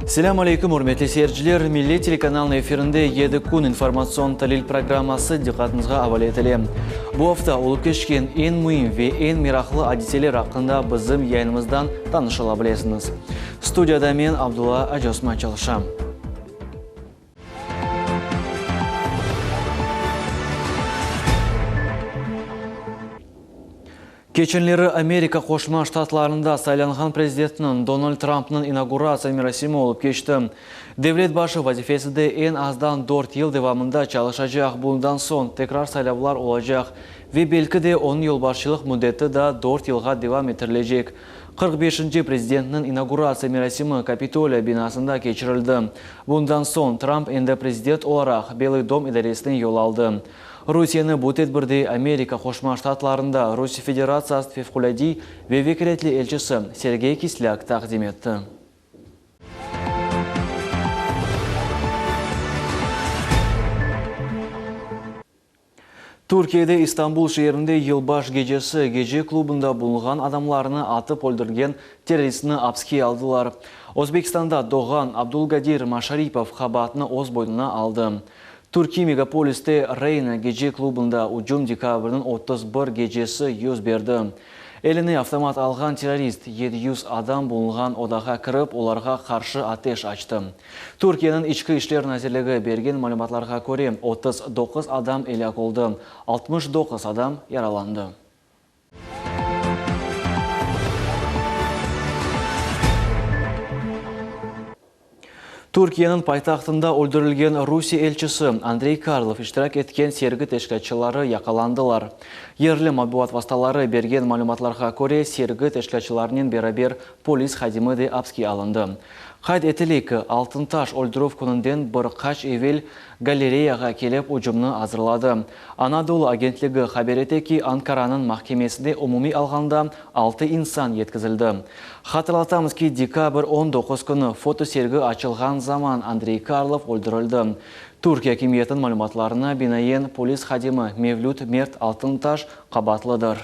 Selam aleyküm hürmetli seyirciler. Milli telekanalının efirinde 7 kun informasyon talil programması dikkatinize havale edelim. Bu hafta olup geçken en mühim ve en meraklı hadiseler hakkında bizim yayınımızdan tanışılabilirsiniz. Stüdyoda ben Abdullah Acosman çalışam. Geçenleri Amerika Qo'shma Shtatlarında saylangan prezidentinin Donald Trump'ның inaugurasiya merosimi olup geçti. Devlet başı vazifesinde en azdan 4 yıl devamında çalışacak. Bundan son tekrar saylavlar olacak ve belki de onun yolbaşçılık müddeti de 4 yılga devam ettirilecek. 45. prezidentinin inaugurasiya merosimi Kapitoliya binasında geçirildi. Bundan son Trump endi prezident olarak Beylik Dom idaresine yol aldı. Rusya'nı bu tedbirde Amerika Qo'shma Shtatlarında Rusya Federatsiyasi Fevquloddiy ve Vekaletli elchisi Sergey Kislyak taqdim etdi. Türkiye'de İstanbul şehrinde yılbaş gecesi gece klubunda bulunan adamlarını atıp öldürgen teröristini hapsga aldılar. O'zbekistonda doğan Abdulgadir Masharipov habatını o'z boynuna aldı. Türkiye megapolis'te Reyna gece klubunda hücum dekabrının 31 gecesi yüz verdi. Eline avtomat algan terörist 700 adam bulunan odaga kirib, ularga qarshi ateş açtı. Türkiye'nin İçki İşler Nazirligi bergen ma'lumotlarga ko'ra 39 adam elak oldu, 69 adam yaralandı. Türkiye'nin paytaxtında öldürülgen Rusya elçisi Andrey Karlov iştirak etken sergi teşkilatçıları yakalandılar. Yerli matbuat vasıtaları bergen ma'lumotlarga ko'ra sergi teşkilatçılarının beraber polis xadimi de hapsga alındı. Qayd etilik, Altıntaş öldürüv kunundan bir qaç evvel galereyaga kelib hücumni hazırladı. Anadolu agentligi haber etdiki Ankara'nın mahkemesinde umumi alganda 6 insan yetkizildi. Hatırlatamız ki dekabr 19 günü foto sergi açılgan zaman Andrey Karlov öldürüldü. Türkiye hakimiyetinin malumatlarına binaen polis xadimi Mevlut Mert Altıntaş qabatlıdır.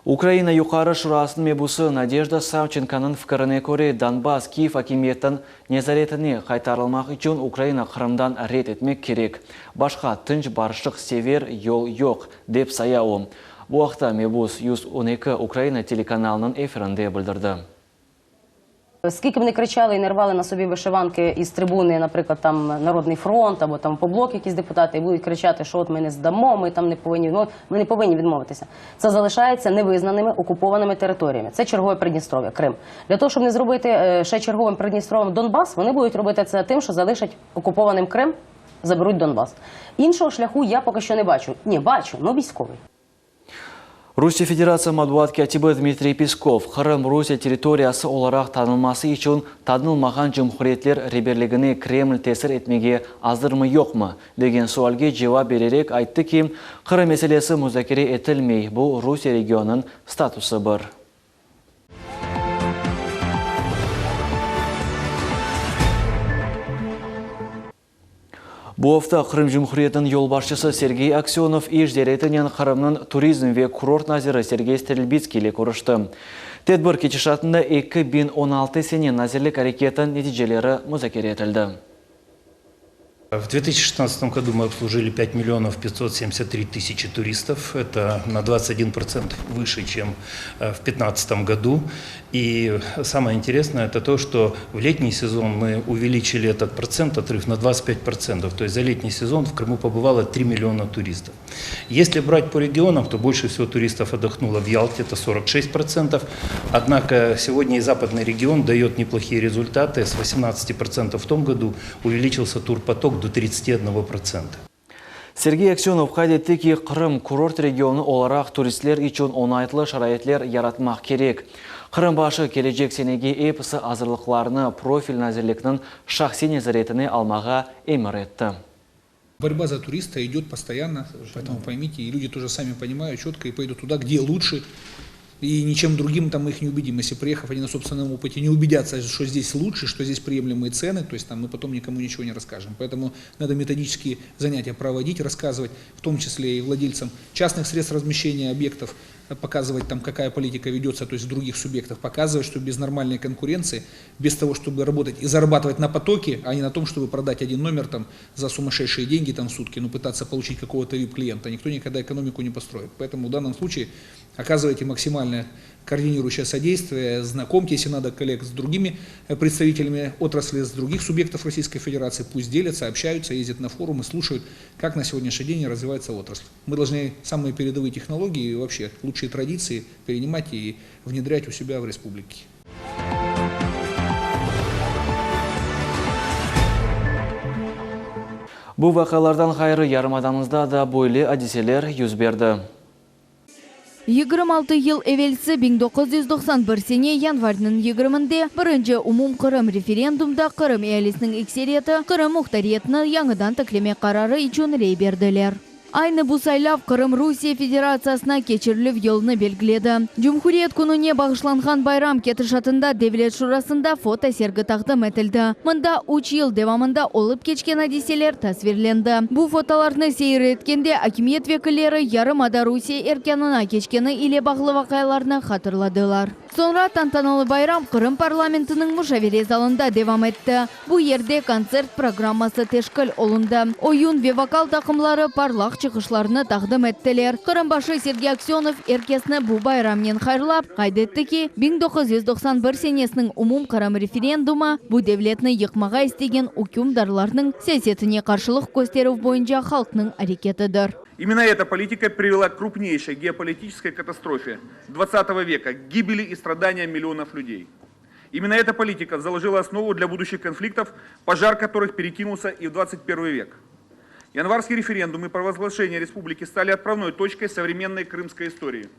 Ukrayna Yuqori Shurasının mebusi Nadezhda Savchenko'nun fikrine ko'ra Donbass Kiyev hakimiyetining nezaretini qaytarilmak için Ukrayna Qrimdan red etmek kerak. Başka tinch barishlik sever yo'l yo'q, deb saya u. Bu vaqtda mebus 112 Ukrayna telekanalının efirinde bildirdi. Скільки б не кричали і не рвали на собі вишиванки із трибуни, наприклад, там Народний фронт або там Поблок, якісь депутати, і будуть кричати, що от ми не здамо, ми там не повинні, ми не повинні відмовитися. Це залишається невизнаними окупованими територіями. Це чергове Придністров'я, Крим. Для того, щоб не зробити ще черговим Придністров'ям Донбас, вони будуть робити це тим, що залишать окупованим Крим, заберуть Донбас. Іншого шляху я поки що не бачу. Ні, бачу, но військовий. Rusya Federatsiya matbuot katibi Dmitriy Peskov Qrim Rusya territoriyasi olarak tanılması için tanınmagan cumhuriyetler rehberligini Kreml tesir etmege hazır mı yok mu degan savolga cevap bererek aytdi ki Qrim meselesi muzokara etilmey, bu Rusya regionunun statusidir. Bu hafta Qrim Cumhuriyeti'nin yolbaşçısı Sergey Aksyonov iş deretinin Qrim'nin turizm ve kurort naziri Sergey Strelbitskiy ile görüştü. Tedbir keçişatında 2016 sene nazirlik hareketinin neticeleri muzokara etildi. В 2016 году мы обслужили 5 миллионов 573 тысячи туристов. Это на 21% выше, чем в 2015 году. И самое интересное это то, что в летний сезон мы увеличили этот процент, отрыв на 25%. То есть за летний сезон в Крыму побывало 3 миллиона туристов. Если брать по регионам, то больше всего туристов отдохнуло в Ялте, это 46%. Однако сегодня и западный регион дает неплохие результаты. С 18% в том году увеличился турпоток до 31%. Sergey Aksyonov qayd etdi ki Qrim kurort regionu olarak turistler için onaytlı şarayetler yaratmak gerek. Qrim başı gelecek senegi episi hazırlıklarını profil nazirlikinin şahsi nezaretini almağa emir etti. Борьба за туриста идет постоянно, поэтому поймите, и люди тоже сами понимают четко и пойдут туда, где лучше И ничем другим там мы их не убедим. Если приехав, они на собственном опыте не убедятся, что здесь лучше, что здесь приемлемые цены, то есть там мы потом никому ничего не расскажем. Поэтому надо методические занятия проводить, рассказывать, в том числе и владельцам частных средств размещения объектов, показывать там, какая политика ведется, то есть в других субъектах, показывать, что без нормальной конкуренции, без того, чтобы работать и зарабатывать на потоке, а не на том, чтобы продать один номер там за сумасшедшие деньги там в сутки, ну пытаться получить какого-то VIP-клиента, никто никогда экономику не построит. Поэтому в данном случае оказывайте максимальное координирующее содействие, знакомьте, если надо, коллег с другими представителями отрасли, с других субъектов Российской Федерации, пусть делятся, общаются, ездят на форумы, слушают, как на сегодняшний день развивается отрасль. Мы должны самые передовые технологии и вообще лучшие традиции перенимать и внедрять у себя в республике. Бұл вақалардан қайры ярымадамызда да бойлы әдеселер yüz берді. 26 ел эвелсі 1991 сене январның 20-де бірінші умум Қырым референдумда Қырым әлісінің эксереті Қырым мұқтариетіні яңыдан тіклеме қарары üçün рей берділер. Айны бұл сайлав Қырым Русия Федерациясына кечіріліп еліні белгіледі. Жұмхуриет күніне бағышланған байрам кетішатында Девлет Шурасында фото сергі тақдым етілді. Мұнда 3 ел девамында олып кечкен әдеселер тасвирленді. Бұл фотоларны сейір еткенде акимет векілері ярымада Русия еркенына кечкені иле бағлы вақайларны қатырладылар. Sonra тантаналы байрам Қырым парламентінің мұшавере залында девам етті. Бұл ерде концерт программасы тешкіл олынды. Ойын ве вокал тақымлары парлақ чықышларыны тақдым еттілер. Қырымбашы Сергей Аксенов еркесіні бұл байрамнен қайырлап, қайдетті ки 1991 сенесінің умум Қырым референдумы бұл девлетіні йықмаға істеген укюмдарларының сәсетіне қаршылық көстеру бойынша халқының әрекетідір. Именно эта политика привела к крупнейшей геополитической катастрофе 20 века, к гибели и страданиям миллионов людей. Именно эта политика заложила основу для будущих конфликтов, пожар которых перекинулся и в 21 век. Январские референдумы и провозглашение республики стали отправной точкой современной крымской истории.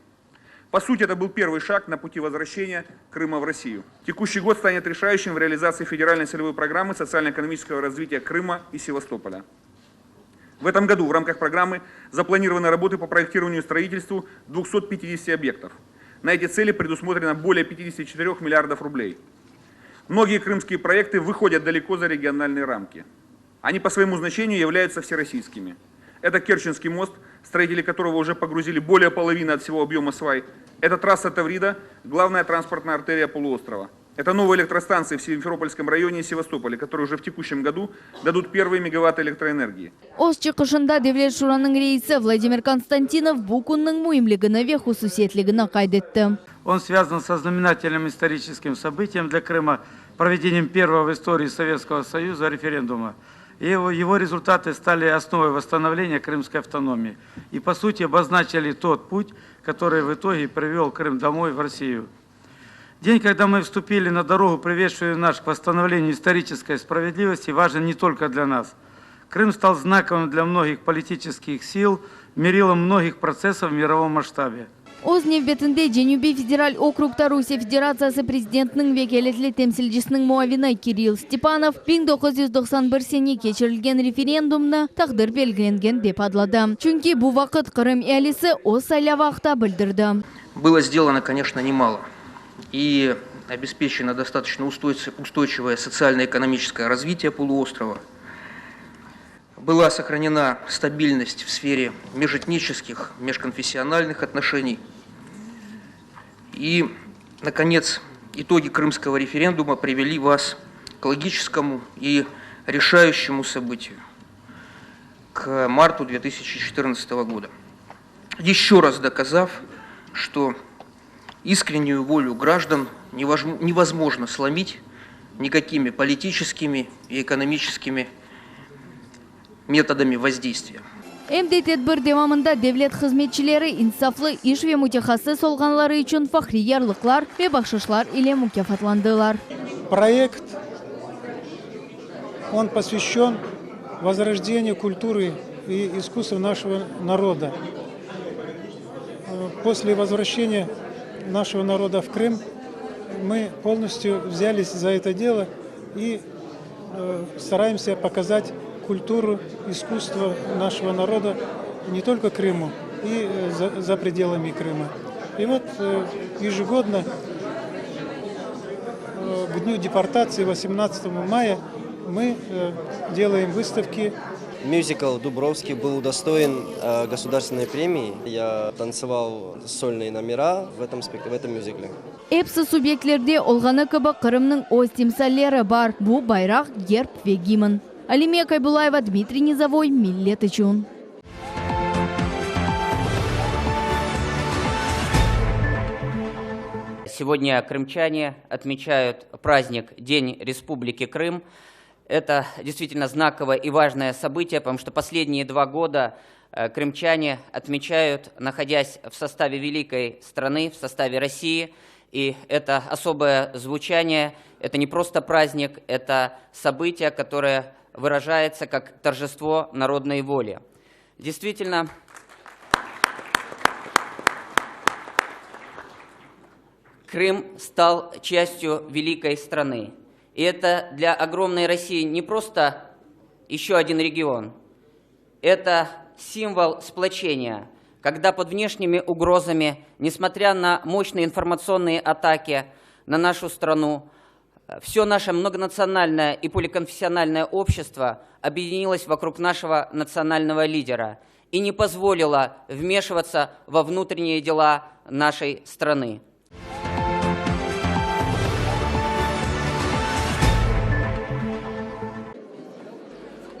По сути, это был первый шаг на пути возвращения Крыма в Россию. Текущий год станет решающим в реализации федеральной целевой программы социально-экономического развития Крыма и Севастополя. В этом году в рамках программы запланированы работы по проектированию и строительству 250 объектов. На эти цели предусмотрено более 54 миллиардов рублей. Многие крымские проекты выходят далеко за региональные рамки. Они по своему значению являются всероссийскими. Это Керченский мост, строители которого уже погрузили более половины от всего объема свай. Это трасса Таврида, главная транспортная артерия полуострова. Это новые электростанции в Симферопольском районе и Севастополе, которые уже в текущем году дадут первые мегаватты электроэнергии. Оз чықышында Девлет Шураның рейсі Владимир Константинов бұл күннің мұйымлігіні ве хусусиетлігіні қайдетті. Он связан со знаменательным историческим событием для Крыма, проведением первого в истории Советского Союза референдума. И его результаты стали основой восстановления крымской автономии. И по сути обозначили тот путь, который в итоге привел Крым домой в Россию. День, когда мы вступили на дорогу, приведшую нас к восстановлению исторической справедливости, важен не только для нас. Крым стал знаковым для многих политических сил, мерилом многих процессов в мировом масштабе. Ознев бетінде Женюбе федераль округта Русия Федерациясы президентінің векелетлі темсілжісінің муавина Кирилл Степанов 1991 сене кечірілген референдумны тақдыр белгіленген деп адлады. Чүнки бұл вақыт Қырым әлісі о сайлавақта білдірді. Было сделано, конечно, немало. И обеспечено достаточно устойчивое социально-экономическое развитие полуострова. Была сохранена стабильность в сфере межэтнических, межконфессиональных отношений. И, наконец, итоги крымского референдума привели вас к логическому и решающему событию, к марту 2014 года. Еще раз доказав, что искреннюю волю граждан невозможно сломить никакими политическими и экономическими методами воздействия. МДТ бір девамында девлет қызметшілері инсафлы иш ве мутехасы солғанлары үшін фахри ярлықлар ве бақшышлар иле мукафатландылар. Проект, он посвящен возрождению культуры и искусства нашего народа. После возвращения нашего народа в Крым мы полностью взялись за это дело и стараемся показать культуру, искусство нашего народа не только Крыму и за пределами Крыма. И вот ежегодно к дню депортации 18 мая мы делаем выставки. Мюзикл «Дубровский» был удостоен государственной премии. Я танцевал сольные номера в этом мюзикле. Эпсы субъектлерде олғаны кыбы Қырымның өз темсаллері бар. Бу байрақ, герб ве гимн. Алимия Кайбулаева, Дмитрий Низовой, Миллет Ичун. Сегодня крымчане отмечают праздник День Республики Крым. Это действительно знаковое и важное событие, потому что последние 2 года крымчане отмечают, находясь в составе великой страны, в составе России. И это особое звучание, это не просто праздник, это событие, которое выражается как торжество народной воли. Действительно, Крым стал частью великой страны. И это для огромной России не просто еще один регион. Это символ сплочения, когда под внешними угрозами, несмотря на мощные информационные атаки на нашу страну, все наше многонациональное и поликонфессиональное общество объединилось вокруг нашего национального лидера и не позволило вмешиваться во внутренние дела нашей страны.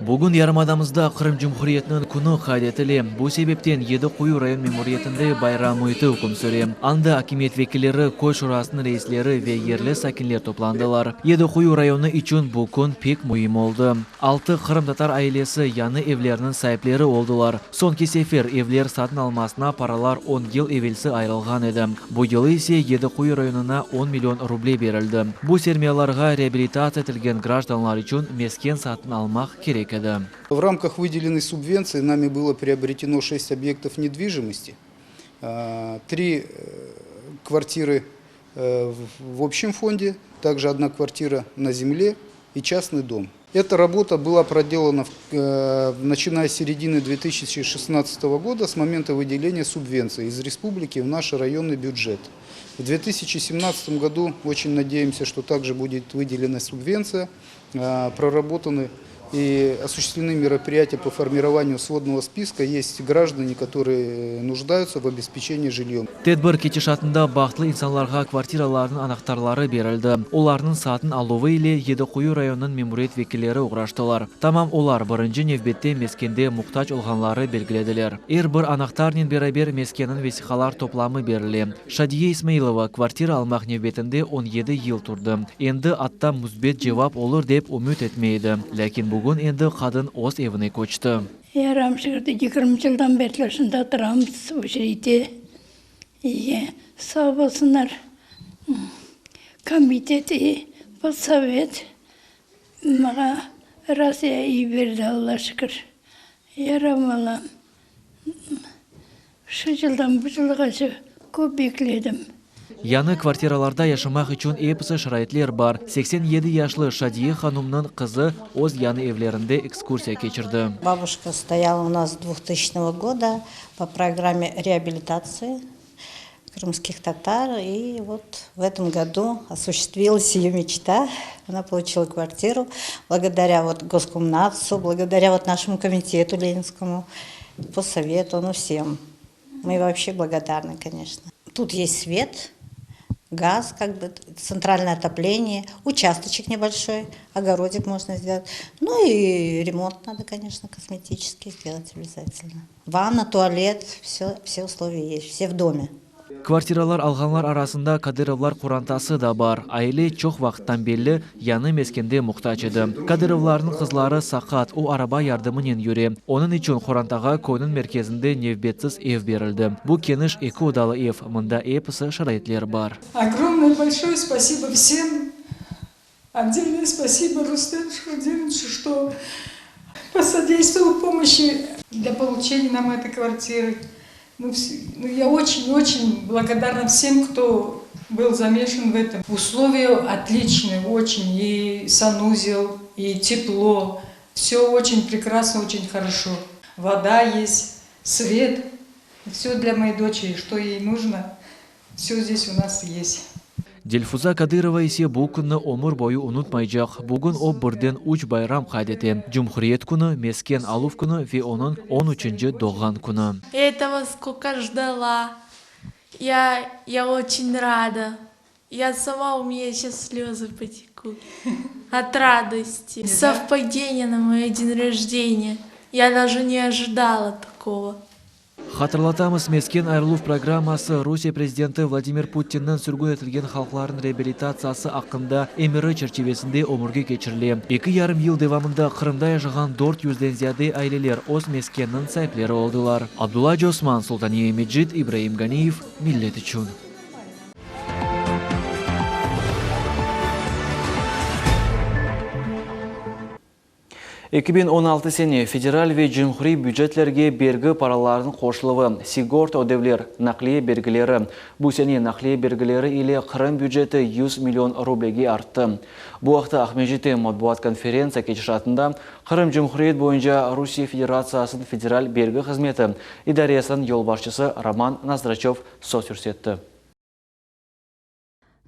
Бүгін ярмадамызда Қырым Жұмхуриетінің күні қайдетілі. Бұл себептен Еді Қою район мемориетінде байрам өйті үкім сүре. Анда акимет векілері, кой шурасының рейслері ве ерлі сакинлер топландылар. Еді Қою районы үшін бұл күн пек мұйым oldu. 6 Қырым татар айлесі яны евлерінің сайыплері олдылар. Сонки сефер евлер сатын алмасына паралар 10 ел евелсі айрылған еді. Бұл елі есе Еді Қою районына 10 миллион рублей берілді. Бұл сермияларға реабилитация етілген гражданлар үшін мескен сатын алмақ керек. В рамках выделенной субвенции нами было приобретено 6 объектов недвижимости, 3 квартиры в общем фонде, также 1 квартира на земле и частный дом. Эта работа была проделана начиная с середины 2016 года, с момента выделения субвенции из республики в наш районный бюджет. В 2017 году очень надеемся, что также будет выделена субвенция, проработаны и осуществлены мероприятия по формированию сводного списка. Есть граждане, которые нуждаются в обеспечении жильем. Тедбір кече шатында бақытлы инсанларға квартираларының анақтарлары берілді. Оларының сатын алуы ile Еді Қою районының мемориет векілері ұғыраштылар. Тамам олар бірінші невбетте мескенде мұқтач олғанлары белгіледілер. Бір анақтарнен берабер мескенін весихалар топламы берілі. Шадие Исмаилова квартира алмақ невбетінде 17 ел тұрды. Енді атта мұзбет жевап олыр деп үміт етмейді. Ләкин бүгін енді қадын оз евіне көчті. Ярам шығырды 20 жылдан бері шында тұрамыз өшірейте. Сау болсынар. Комитет и совет маға Россия и берді, Алла шүкір. Ярам алам. 3 жылдан бұл жылға көп бекледім. Яны квартираларда яшымақ үшін епісі шырайтлер бар. 87 яшлы Шадие ханумның қызы оз яны евлерінде экскурсия кечірді. Бабушка стояла у нас с 2000 года по программе реабилитации крымских татар. И вот в этом году осуществилась ее мечта. Она получила квартиру благодаря Госкомнатсу, благодаря нашему комитету ленинскому, по совету, всем. Мы вообще благодарны, конечно. Тут есть свет, газ, центральное отопление, участочек небольшой, огородик можно сделать. Ну и ремонт надо, конечно, косметический сделать обязательно. Ванна, туалет, все условия есть, все в доме. Квартиралар алғанлар арасында Кадыровлар Қурантасы да бар. Айле чоқ вақыттан белі яны мескенде мұқтач еді. Кадыровлардың қызлары сақат, о араба ярдымынен юре. Оның үшін Қурантаға көйнің мерkezінде невбетсіз ев берілді. Бұл кеніш екі удалы ев, мұнда епісі шарайтлер бар. Огромное большое спасибо всем. Отдельное спасибо Рустему Шахрудиновичу, что посодействовал помощи для получения нам этой квартиры. Я очень-очень благодарна всем, кто был замешан в этом. Условия отличные, очень. И санузел, и тепло. Все очень прекрасно, очень хорошо. Вода есть, свет. Все для моей дочери, что ей нужно. все здесь у нас есть. Дельфуза Кадырова есе бұл күнні өмір бойы ұнытмайжақ. Бүгін о бірден үч байрам қайдеті. Жұмхуриет күні, Мескен Алуф күні ве оның 13-ші доған күні. Этого сколько ждала. Я очень рада. Я сама, у меня сейчас слезы потекут от радости. Совпадение на мой день рождения. Я даже не ожидала такого. Хатырлатамыз, Мескен Айрылуф программасы Русия президенті Владимир Путиннің сүргін етілген халқларын реабилитациясы ақында эмірі черчевесінде өмірге кечіріле. 2,5 ел девамында Қырымда яжыған 400-ден зияде айлелер оз Мескеннің сайплері олдылар. Абдулла Джосман, Султания Меджид, Ибраим Ганиев, Миллет үшін. 2016 сене федераль ве жымхри бюджетлерге бергі параларын қошылығы, сигорт өдевлер, нақлие бергілері. Бұл сене нақлие бергілері или Қырым бюджеті 100 миллион рублеге артты. Бұл вақытта Ахмеджите матбуат конференция кечішатында Қырым жымхриет бойынша Русия Федерациясын федераль бергі қызметі идариясын елбашчысы Роман Наздрачев сөз көрсетті.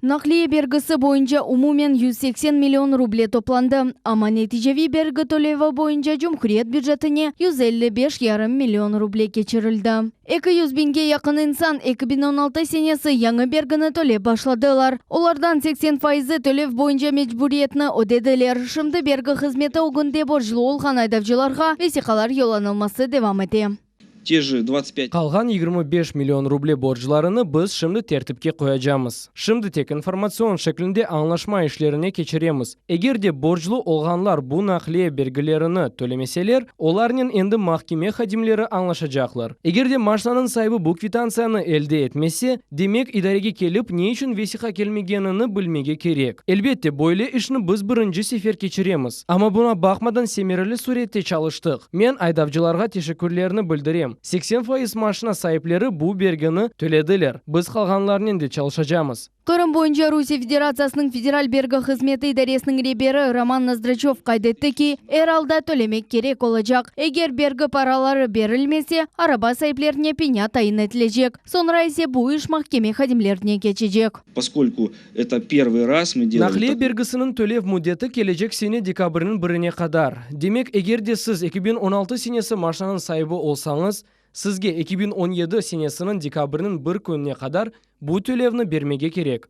Нақлие бергісі бойынша умумен 180 миллион рубле топланды. Ама нәтижеви бергі төлеві бойынша Жұмхуриет бюджетіне 155,5 миллион рубле кечірілді. 200 бинге яқын инсан 2016 сенесі яңы бергіні төлеп башладылар. Олардан 80% төлев бойынша мечбуриетні өдеділер. Шымды бергі қызметі оғынде боржылы олған айдавжыларға весиқалар еланылмасы девам ете. Те же 25. Қалған 25 миллион рубле боржларыны біз шымды тертіпке қояжамыз. Шымды тек информацион шеклінде аңлашма ішлеріне кечереміз. Егерде боржлы олғанлар бұл нақлие бергілеріні төлемеселер, оларнен енді махкеме хадимлері аңлашачақлар. Егерде машинанын сайбы бұл квитанцияны әлде етмесе, демек идареге келіп, не үшін весиқа келмегенini білмеге керек. Әлбетте, бойлы ішіні біз бірінші сефер кечереміз. Ама бұна бақмадан семерілі суретте чалыштық. Мен айдавчыларға тешекүрлеріні білдірем. 80% машина сайыплері бұл бергіні төледілер. Біз қалғанлармен де çalışacağımız. Қырым бойынша Русия Федерациясының федераль бергі қызметі идаресінің ребері Роман Наздрачев қайдетті ки, алда төлемек керек олacak. Егер бергі паралары берілмесе, араба сайыплеріне пеня тайын етілежек. Sonra ise bu iş mahkeme хадимлеріне кечежек. Поскольку это первый раз мы делаем... Нақлие бергісінің төлев мудеті кележек сене декабрінің 1-не қадар. Демек, егерде сіз 2016 сенесі машинанын сайыбы олсаңыз, сізге 2017 сенесінің декабрінің 1 күніне қадар бұл төлевні бермеге керек.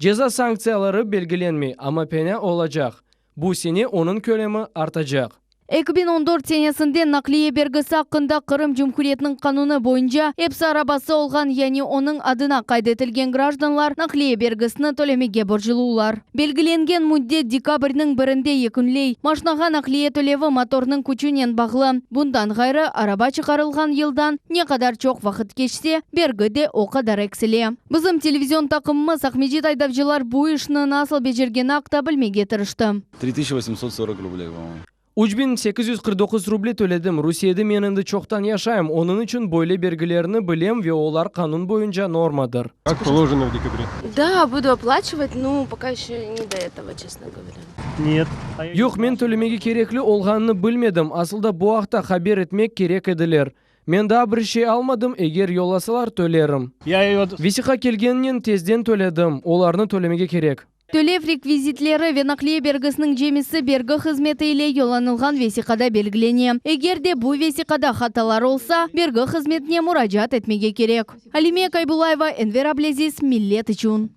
Жаза санкциялары белгіленмей, ама пеня олacak. Бұл сене оның көлемі артacak. 2014 сенесінде нақлие бергісі ақында Қырым Жұмхуриетінің қануны бойынша епсі арабасы олған, яғни оның адына қайдетілген гражданлар нақлие бергісіні төлемеге боржылулар. Белгіленген мүддет декабрінің 1-де екінлей. Машинаға нақлие төлеві моторның күчінен бағлы. Бұндан ғайры араба чықарылған елдан не қадар чоқ вақыт кешсе, бергі де о қадар әксіле. Бізім телевизион тақымымыз Ахмеджит айдавчылар бұл ішіні насыл бежірген ақта білмеге тырышты. 3840 рублей, по-моему. 3849 рубле төледім. Русияда мен енді чоқтан яшайым. Оның үшін бойлы бергілеріні білем, ве олар канун бойынша нормадыр. Как положено в декабре? Да, буду оплачивать, но пока еще не до этого, честно говоря. Нет. Жоқ, мен төлемеге кереклі олғанını білмедім. Асылда bu ақта хабер етмек керек еділер. Мен да бір şey алмадым, егер yollasılar төлерім. Весиқа келгеннен тезден төледім. Оларны төлемеге керек. Төлев реквизитлері ве нақлие бергісінің жемісі бергі қызметі иле yollanılған весиқада белгілене. Егерде бұл весиқада хаталар олса, бергі қызметіне мұражат етмеге керек. Алиме Кайбулаева, Энвер Аблезис, Миллет үшін.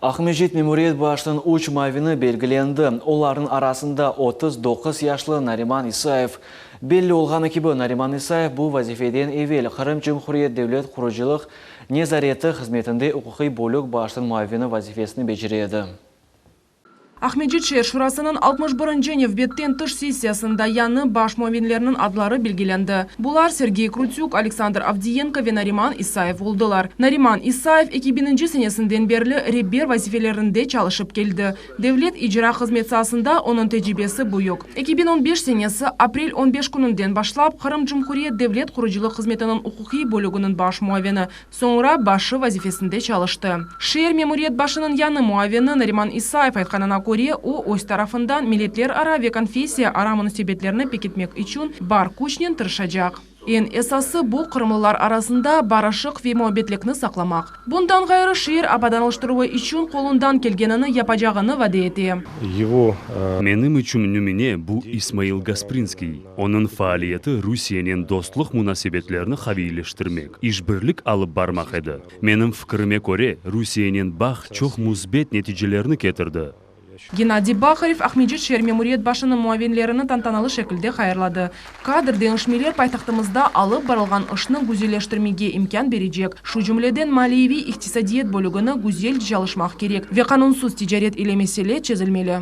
Ахмеджит мемориет башының үч мавины белгіленді. Олардың арасында 39 яшлы Нариман Исаев. Белі олғаны кебі Нариман Исаев бұл вазифеден евел Қырым Жұмхуриет девлет құрыжылық незареті қызметінде ұқықи бөлік башының мавины вазифесini бежіреді. Ахмеджит шер шурасының 61 және вбеттен тыш сессиясында яны баш муавинлерінің адлары белгіленді. Бұлар Сергей Крутюк, Александр Авдиенко ве Нариман Исаев олдылар. Нариман Исаев 2000 сенесінден берлі ребер вазифелерінде чалышып келді. Девлет ижра қызметсасында оның тәжірибесі бұйық. 2015 сенесі апрель 15 күнінден башлап Қырым Жұмхуриет девлет құрыжылық қызметінің ұқықи бөлігінің баш муавины, соңыра башы вазифесінде чалышты. Шер мемориет башының яны муавины Нариман Исаев айтқанына о ось тарафындан милетлер ара ве конфессия ара мұнысебетлеріні пекетмек үшін бар күшінен тырышачақ. Ен эсасы бұл қырымлылар арасында барашық ve muhabbetlikni сақламақ. Bundan gayrı şiir abadanlaştırığı için kolundan kelgenini yapacağını vade etti. Менің үчүм нумине бу Исмаил Гаспринский. Onun faaliyeti Rusiyanın dostluk münasebetlerini haviyleştirmek, işbirlik alıp barmak edi. Menim fikrime göre Rusiyanın bak çok muzbet neticelerini getirdi. Геннадий Бахарев Ахмеджит шер мемуриет башының муавинлеріні тантаналы шекілде қайырлады. Кадр денішмелер пайтақтымызда алып барылған ұшны гүзелештірмеге имкан бережек. Шу жүмледен малиеви иқтисадиет бөлігіні гүзел жалышмақ керек. Ве қанунсыз тижарет ile mesele çözülmeli.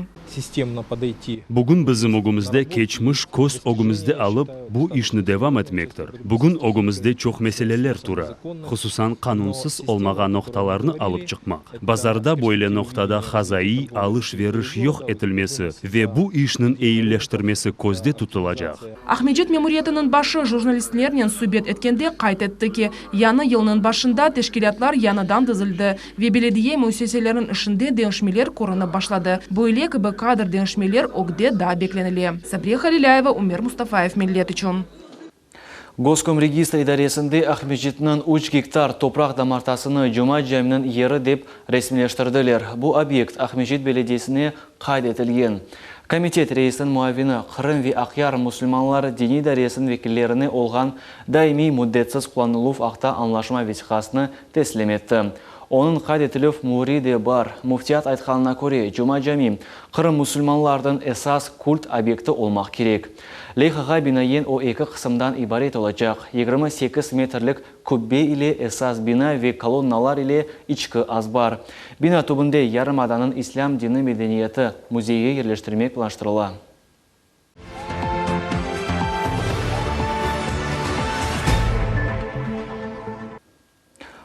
Bugün bizim ogumuzda keçmiş koz ogumuzda alıp bu işni devam etmektir. Bugün ogumuzda çok meseleler tura. Hususan kanunsuz olmağa noktalarını alıp çıkmak. Bazarda böyle noktada hazai alış-veriş yok etilmesi ve bu işinin eğilleştirmesi közde tutulacak. Ахмеджит мемуриетінің başı jurnalistlerinin sübet etkende kayıt etti ki, yanı yılının başında teşkilatlar yanıdan dizildi ve belediye müesseselerin işinde değişmeler koruna başladı. Böyle gibi kadr değişmeler ogde da beklenili. Sabriye Halilaeva, Umar Mustafaev, Millet için. Goskomerегистр идаресінде Ахмеджитнің 3 гектар топрақ дамартасыны Жұма жәмінің ері деп ресмилештірділер. Бұл объект Ахмеджит беледесіне қайд етілген. Комитет рейсінің муавины Қырым ве Ақяр мұсылманлар дини идаресінің векілеріне олған даими мүддетсіз құланылув ақта анлашма ветихасыны теслим етті. Оның қайд етіліп муриде бар. Муфтият айтқанына көре Жұма жәми Қырым мұсылманлардың esas культ объекті олмақ керек. Лейхаға бинаен о екі қысымдан ибарет олacak. 28 метрлік күббе ile esas bina ve kolonnalar ile içki az бар. Bina tubunda Yarımada'nın İslam dini medeniyeti muzeyге yerleştirmek planlaştırıla.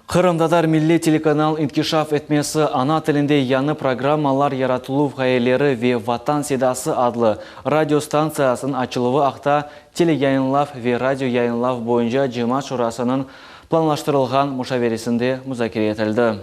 Қырым Татар Милли телеканал инкишаф етмесі ана тілінде яны программалар яратылу ғайелері ве Ватан Седасы адлы радиостанциясын ачылығы ақта телеяйынлав ве радио яйынлав бойынша Жима шурасының планлаштырылған мушавересінде музакире етілді.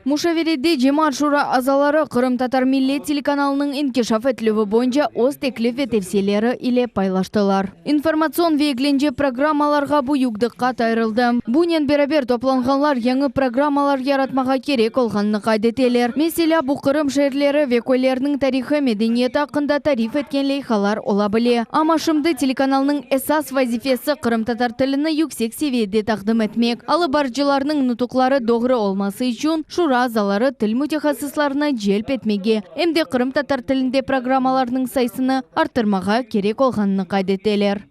Мушавереде Жемат Шура азалары Қырым Татар Милли телеканалының инкишаф етілігі бойынша оз теклиф етевселері ile пайлаштылар. Информацион вегленже программаларға бұ югдыққа тайрылды. Бұнен берабер топланғанлар яңы программалар яратмаға керек олғанны қайдетелер. Mesela бұ Қырым шерлері векөлерінің тарихы медениет ақында тариф еткен лейхалар ола біле. Ама шымды телеканалның esas вазифесі Қырым Татар тіліні yüksek seviyede тақдым етмек. Алы баржыларының нутуклары доғры олмасы үшін Шура азалары тіл мутехасысларына желп етмеге, әмде Қырым татар тілінде программаларының сайысыны артырмаға керек олғанны қайдетелер.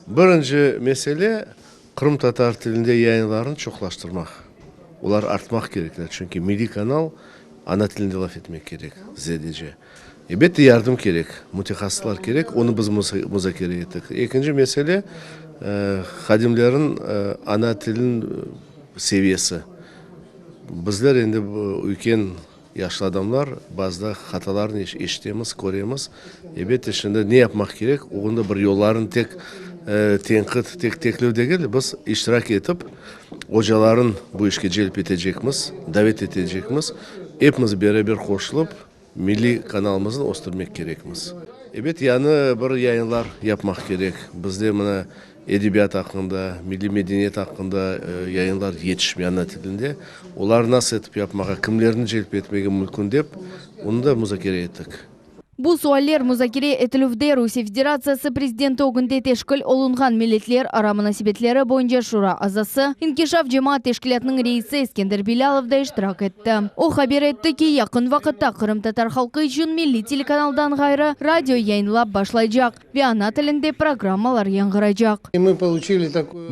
Бірінші меселе Қырым татар тілінде yayınların çoğlaştırmak. Олар артмақ керектер, çünkü milli kanal ana тілінде laf etmek gerek, zedece. Elbette yardım gerek, mutehasıslar gerek, onu biz muzakere ettik. İkinci mesele, hadimlerin ana tilin seviyesi. Bizler endi үлкен yaşlı adamlar bazda hatalarını eşitemiz, göremiz. Elbette şimdi ne yapmak gerek? Onda bir yolların tek tenkit, tek teklif değil. Biz iştirak etip hocaların bu işe celp edecekmiz, davet edecekmiz. Hepimiz beraber koşulup milli kanalımızı ostırmak gerekmiz. Evet, yani bir yayınlar yapmak gerek. Bizde buna edebiyat hakkında, milli medeniyet hakkında yayınlar yetişmiyor ana tilinde. Onlar nasıl etip yapmaya, kimlerini celp etmeye mümkün deyip, onu da muzakere ettik. Bu sualler muzakere etiluvde Rusiya Federatsiyasi prezidenti ogunda teşkil olungan milletler ara münasebetleri boyunca Şura azası İnkişaf Cemaat Teşkilatının reisi Eskender Bilalov da iştirak etti. O haber etti ki yakın vakitte Kırım Tatar halkı için milli telekanaldan gayrı radyo yayınlap başlayacak ve ana tilinde programmalar yangıracak.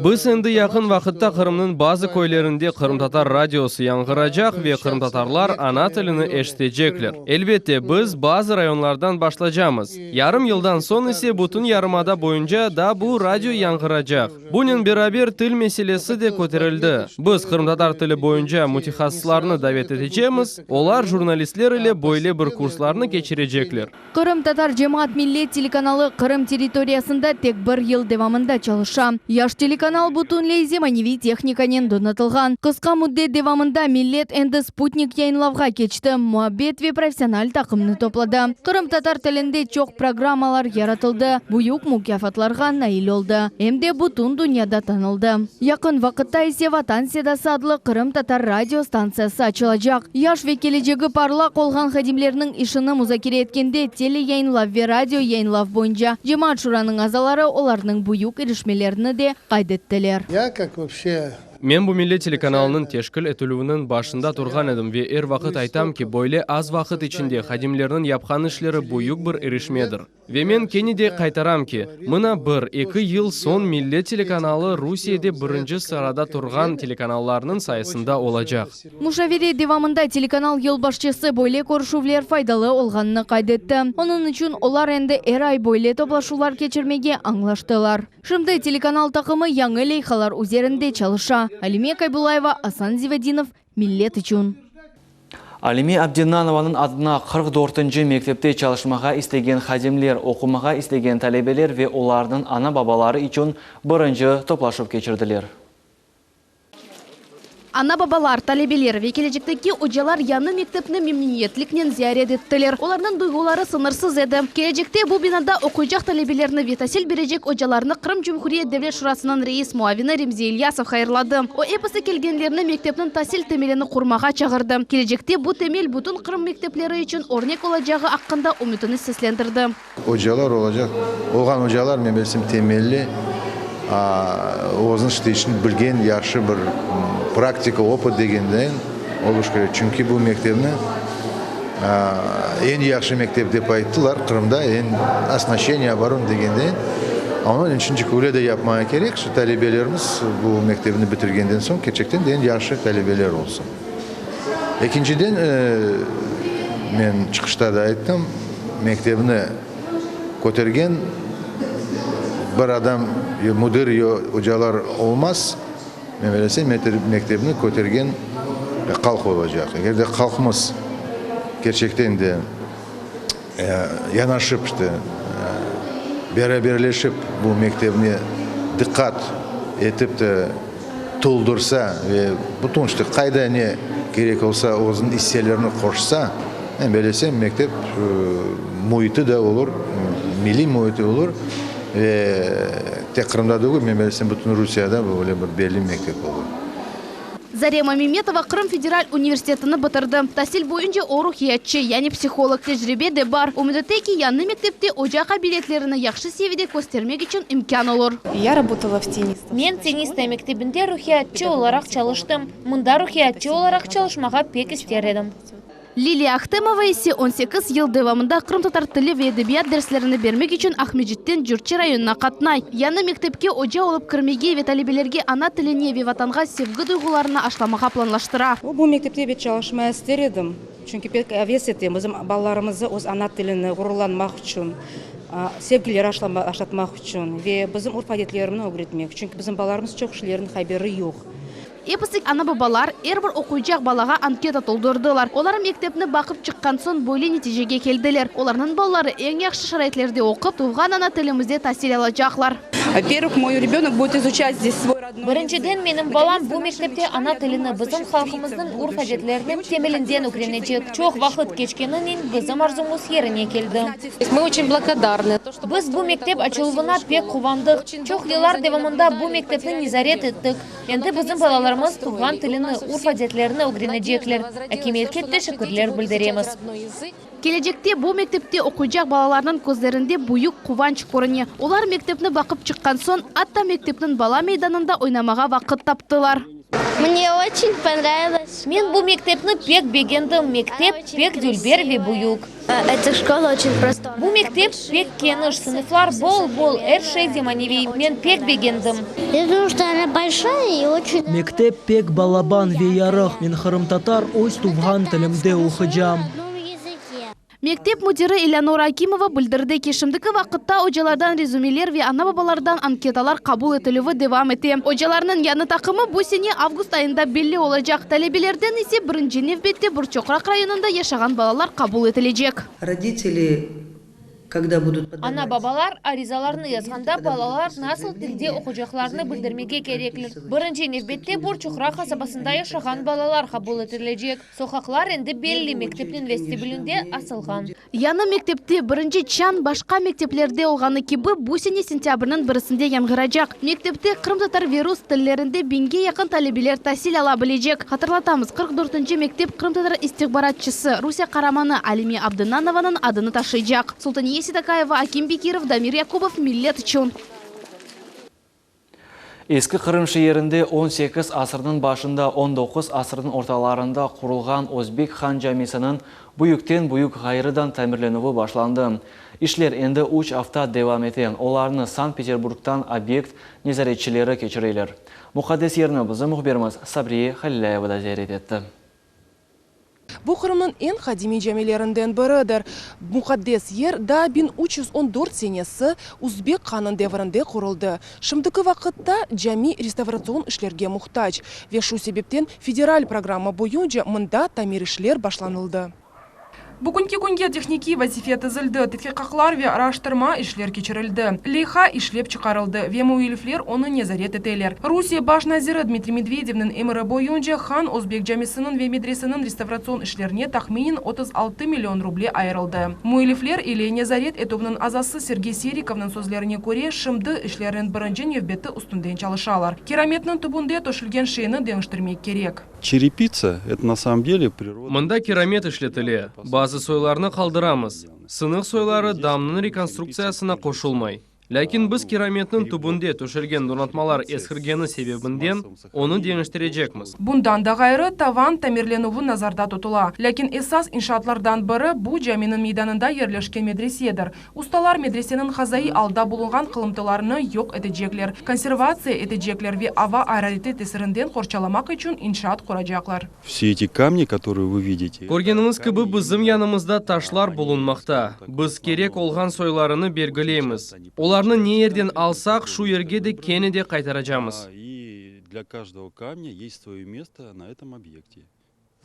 Biz endi yakın vakitte Kırım'ın bazı köylerinde Kırım Tatar radyosu yangıracak ve Kırım Tatarlar ana tilini eşitecekler. Elbette biz bazı rayonlar başlayacağımız. Yarım yıldan son ise bütün yarımada boyunca da bu radyo yankıracak. Bunun beraber til meselesi de koterildi. Biz Kırım Tatar tili boyunca mutehasıslarını davet edeceğimiz, onlar jurnalistler ile böyle bir kurslarını geçirecekler. Kırım Tatar Cemaat Milli Telekanalı Kırım teritoriyasında tek bir yıl devamında çalışan. Yaş telekanal butunley zemanevi texnikanen donatılgan. Kıska müddet devamında millet endi Sputnik yayınlavga keçti. Muhabbet ve profesyonel takımını topladı. Kırım Кырым татар тілінде чоқ программалар яратылды. Буюк мукафатларға наил oldu. Эмде бутун дуньяда танылды. Якын вакытта ise Ватан седасы адлы Кырым татар радио станциясы ачылacak. Яш ве кележегі парлак олған хадимлерінің ишыны музакире еткенде теле яйынлав ве радио яйынлав бойынша жемаат шураның азалары оларның буюк ирешмелеріні де кайдеттелер. Я как вообще... Мен бу милли телеканалының тешкіл етілуінің башында тұрған едім ве вақыт айтам ки бойле аз вақыт içinde хадимлерінің япқан ішлері буюк бір ирешмедір. Ве мен кенеде қайтарам ки, мына 1-2 ел сон милли телеканалы Русияде бірінші сарада тұрған телеканалларының сайысында олacak. Мушавири девамында телеканал ел башчысы бойле көршувлер файдалы олғанны кайдетті. Onun үшін олар енді ай бойле топлашулар кечірмеге аңлаштылар. Шымды телеканал тақымы яңы лейхалар üzerinde çalışа. Алиме Кайбулаева, Асан Зивединов, Миллет үчүн. Алиме Абдинанованың адына 44-нчы мектепте çalışmaға istеген хадимлер, оқумаға istеген талебелер ве олардың ана бабалары үчүн бірінші топлашып кечірділер. Ана бабалар, талебелер ве келечектеки ожалар яны мектепні мемлекеттілікнен зиярет еттілер. Оларның дуйгулары сынырсыз еді. Келечекте бұл бинада окуйжақ талебелерні ветасел бережек ожаларны Крым Жумхурия Девлет Шурасының рейс муавины Ремзи Ильясов хайырлады. О эпосы келгенлерні мектептің тасел темелені құрмаға чағырды. Келечекте бұл темел бүтін Крым мектеплері үшін орнек олажағы аққында үмітіні сеслендірді. Ожалар олажақ. Оған ожалар мен білсем темелі өзін іштейшін білген яшы бір практика, опыт дегенден олуш керек. Чүнки бұл мектебні ең яқшы мектеп деп айттылар Қырымда, ең оснащение барун дегенден. Оның үшінші көйледе yapmaya керек, şu talebеlerimiz бұл мектебini бітіргенден соң keçekten ең яқшы talebелер olsun. Екіншіден мен çıkışta da ayттым, мектебini көтерген bir adam müdür hocalar olmaz. Men bilesem mektebini көтерген halk olacak. Eğer de halkımız gerçekten de yanaşıp işte beraberleşip bu mektebini dikkat etip de toldursa ve bütün işte kayda ne gerek olsa o'zun hisselerini koşsa, men bilesem mektep muhiti de olur, milli muhiti olur. Tek Kırım'da değil, men bilesem bütün Rusya'da böyle bir belli mektep olur. Зарема Меметова Крым федераль университетini бітірді. Тасил бойынша орухиятчы, яғни психолог тәжірибе де бар. Умедетеки яны мектепте ожақа билетлеріні яқшы севеде көстермек үшін имкан olur. Я работала в тенниста. Мен тенниста мектебінде рухиятчы оларақ çalıştым. Мұнда рухиятчы оларақ çalışмаға пек істер едім. Лилия Ахтемова есе 18 ел девамында Крым татар тілі ве эдебият дәрслеріні бермек үшін Ахмеджиттен Жүрчи районына қатнай. Яны мектепке ожа олып кірмеге ве талебелерге ана тіліне ве ватанға севгі дойғыларына ашламаға планлаштыра. Бұл мектепте бет çalışmaya істер едім. Çünkü pek әвес етем, bizim балаларымызды өз ана тіліні ғұруланмақ үшін, sevgileri aşlatmak için ve bizim urf adetlerini öğretmek. Çünkü bizim балаларымыз çok şeylerin haberi yok. Эпосик ана бабалар әрбір оқуйжақ балаға анкета толдырдылар. Олар мектепні бақып шыққан сон бойлы нәтижеге келділер. Оларның балалары ең яқшы шарайтлерде оқып, туған ана тілімізде тәсіл алacaklar. Во-первых, мой ребенок будет изучать здесь свой родной. Біріншіден, менің балам бұл мектепте ана тіліні біздің халқымыздың урф әдеттерінің темелінден өкренечек. Чоқ вақыт кешкенінен біздің арзумыз еріне келді. Мы очень благодарны. Біз бұл мектеп açılуына пек қуандық. Чоқ елар девамында бұл мектепні низарет еттік. Енді біздің балаларымыз туған тіліні, урф әдеттеріні өкренечеклер. Әкемелкетті шүкірлер білдіреміз. Келечекте бұл мектепте оқуйжақ балаларының көздерінде буюк қуанч көріне. Олар мектепні бақып шыққан сон, атта мектептің бала мейданында ойнамаға вақыт таптылар. Мне очень понравилось. Мен бұл мектепні пек бегендім. Мектеп пек дүлбер ве буюк. Эта школа очень простая. Бұл мектеп пек кеныш, сыныфлар бол, әршей деманевей. Мен пек бегендім. Я думаю, что она большая и очень... Мектеп пек балабан ве ярық. Мен Кырым татар өз туған тілімде оқыжам. Мектеп мудиры Элеонора Акимова білдірді кешімдікі вақытта ожалардан резюмелер ве ана бабалардан анкеталар қабул етілуі девам ете. Ожаларының яны тақымы бұл сене август айында белі олacak. Талебелерден есе бірінші невбетте Бурчоқрақ районында яшаған балалар қабул етілежек. Родители когда будут Ана бабалар аризаларны язганда балалар насыл тілде оқучакларны білдірмеге кереклер. Бірінші невбетте бұр чухра қасабасында яшаған балалар қабыл етілежек. Соқақлар енді белли мектептің вестибулінде асылған. Яны мектепте бірінші чан башқа мектеплерде олғаны кебі бұсене сентябрның бірісінде яңғырajak. Мектепте Крым-татар вирус тіллерінде бенге яқын талебелер тәсіл ала білежек. Қатырлатамыз, 44-ші мектеп Крым-татар истихбаратчысы Руся Қараманы Алиме Абдынанованың адыны ташыйжак. Султания Сидакаева, Аким Бекиров, Дамир Якубов, Миллет Чун. Ескі Қырым шиерінде 18 асырдың башында 19 асырдың орталарында құрылған Өзбек хан жамисінің бұйықтен бұйық ғайрыдан тәмірленуі башланды. Ишлер енді 3 афта девам етен. Оларны Санкт-Петербургтан объект незаретчілері кечірейлер. Мұқаддес ерні бізді мұхберіміз Сабрие Халилаева да зәрет етті. Бұл Қырымның ең қадими жәмелерінден бірідір. Мұқаддес ер да 1314 сенесі Узбек қанын девірінде құрылды. Шымдықы вақытта жәми реставрацион ішлерге мұқтач. Вешу себептен федераль программа бойынша мұнда тамир ішлер башланылды. Бүгінгі күнге техники вазифеті зілді, тетхиқақлар ве араштырма ішлер кечірілді. Лейха ішлеп чықарылды, ве муилифлер оны незарет етелер. Русия баш назиры Дмитрий Медведевнің эмірі бойынша хан Өзбек жамисының ве медресінің реставрацион ішлеріне тахминин 36 миллион рубле айырылды. Муилифлер или незарет етугінің азасы Сергей Сериковның сөзлеріне көре шымды ішлерін бірінжен евбеті үстінден чалышалар. Кераметнің түбінде төшілген шейіні денгіштірмек керек. Черепица – это на самом деле природа. Мында керамет ішлетіле. Базы сойларны қалдырамыз. Сынық сойлары дамның реконструкциясына қошылмай. Ләкин біз кераметнің түбінде төшелген донатмалар ескіргені себебінден оны деңіштірежекміз. Бұндан да ғайры таван тәмірленуі назарда тұтыла. Ләкин эсас иншаатлардан бірі бұл жәмінің мейданында ерлешкен медреседір. Ұсталар медресенің қазайы алда болынған қылымтыларыны йоқ етежеклер, консервация етежеклер ве ава айрарите тесірінден қорчаламақ үшін иншаат құрajaqlar. Все эти камни, которые вы видите. Көргеніңіз кібі біздің янымызда ташлар болынмақта. Біз керек олған сойларыны бергілейміз. Оларны не ерден алсақ, шу ерге де кені де қайтарajamыз. И для каждого камня есть свое место на этом объекте.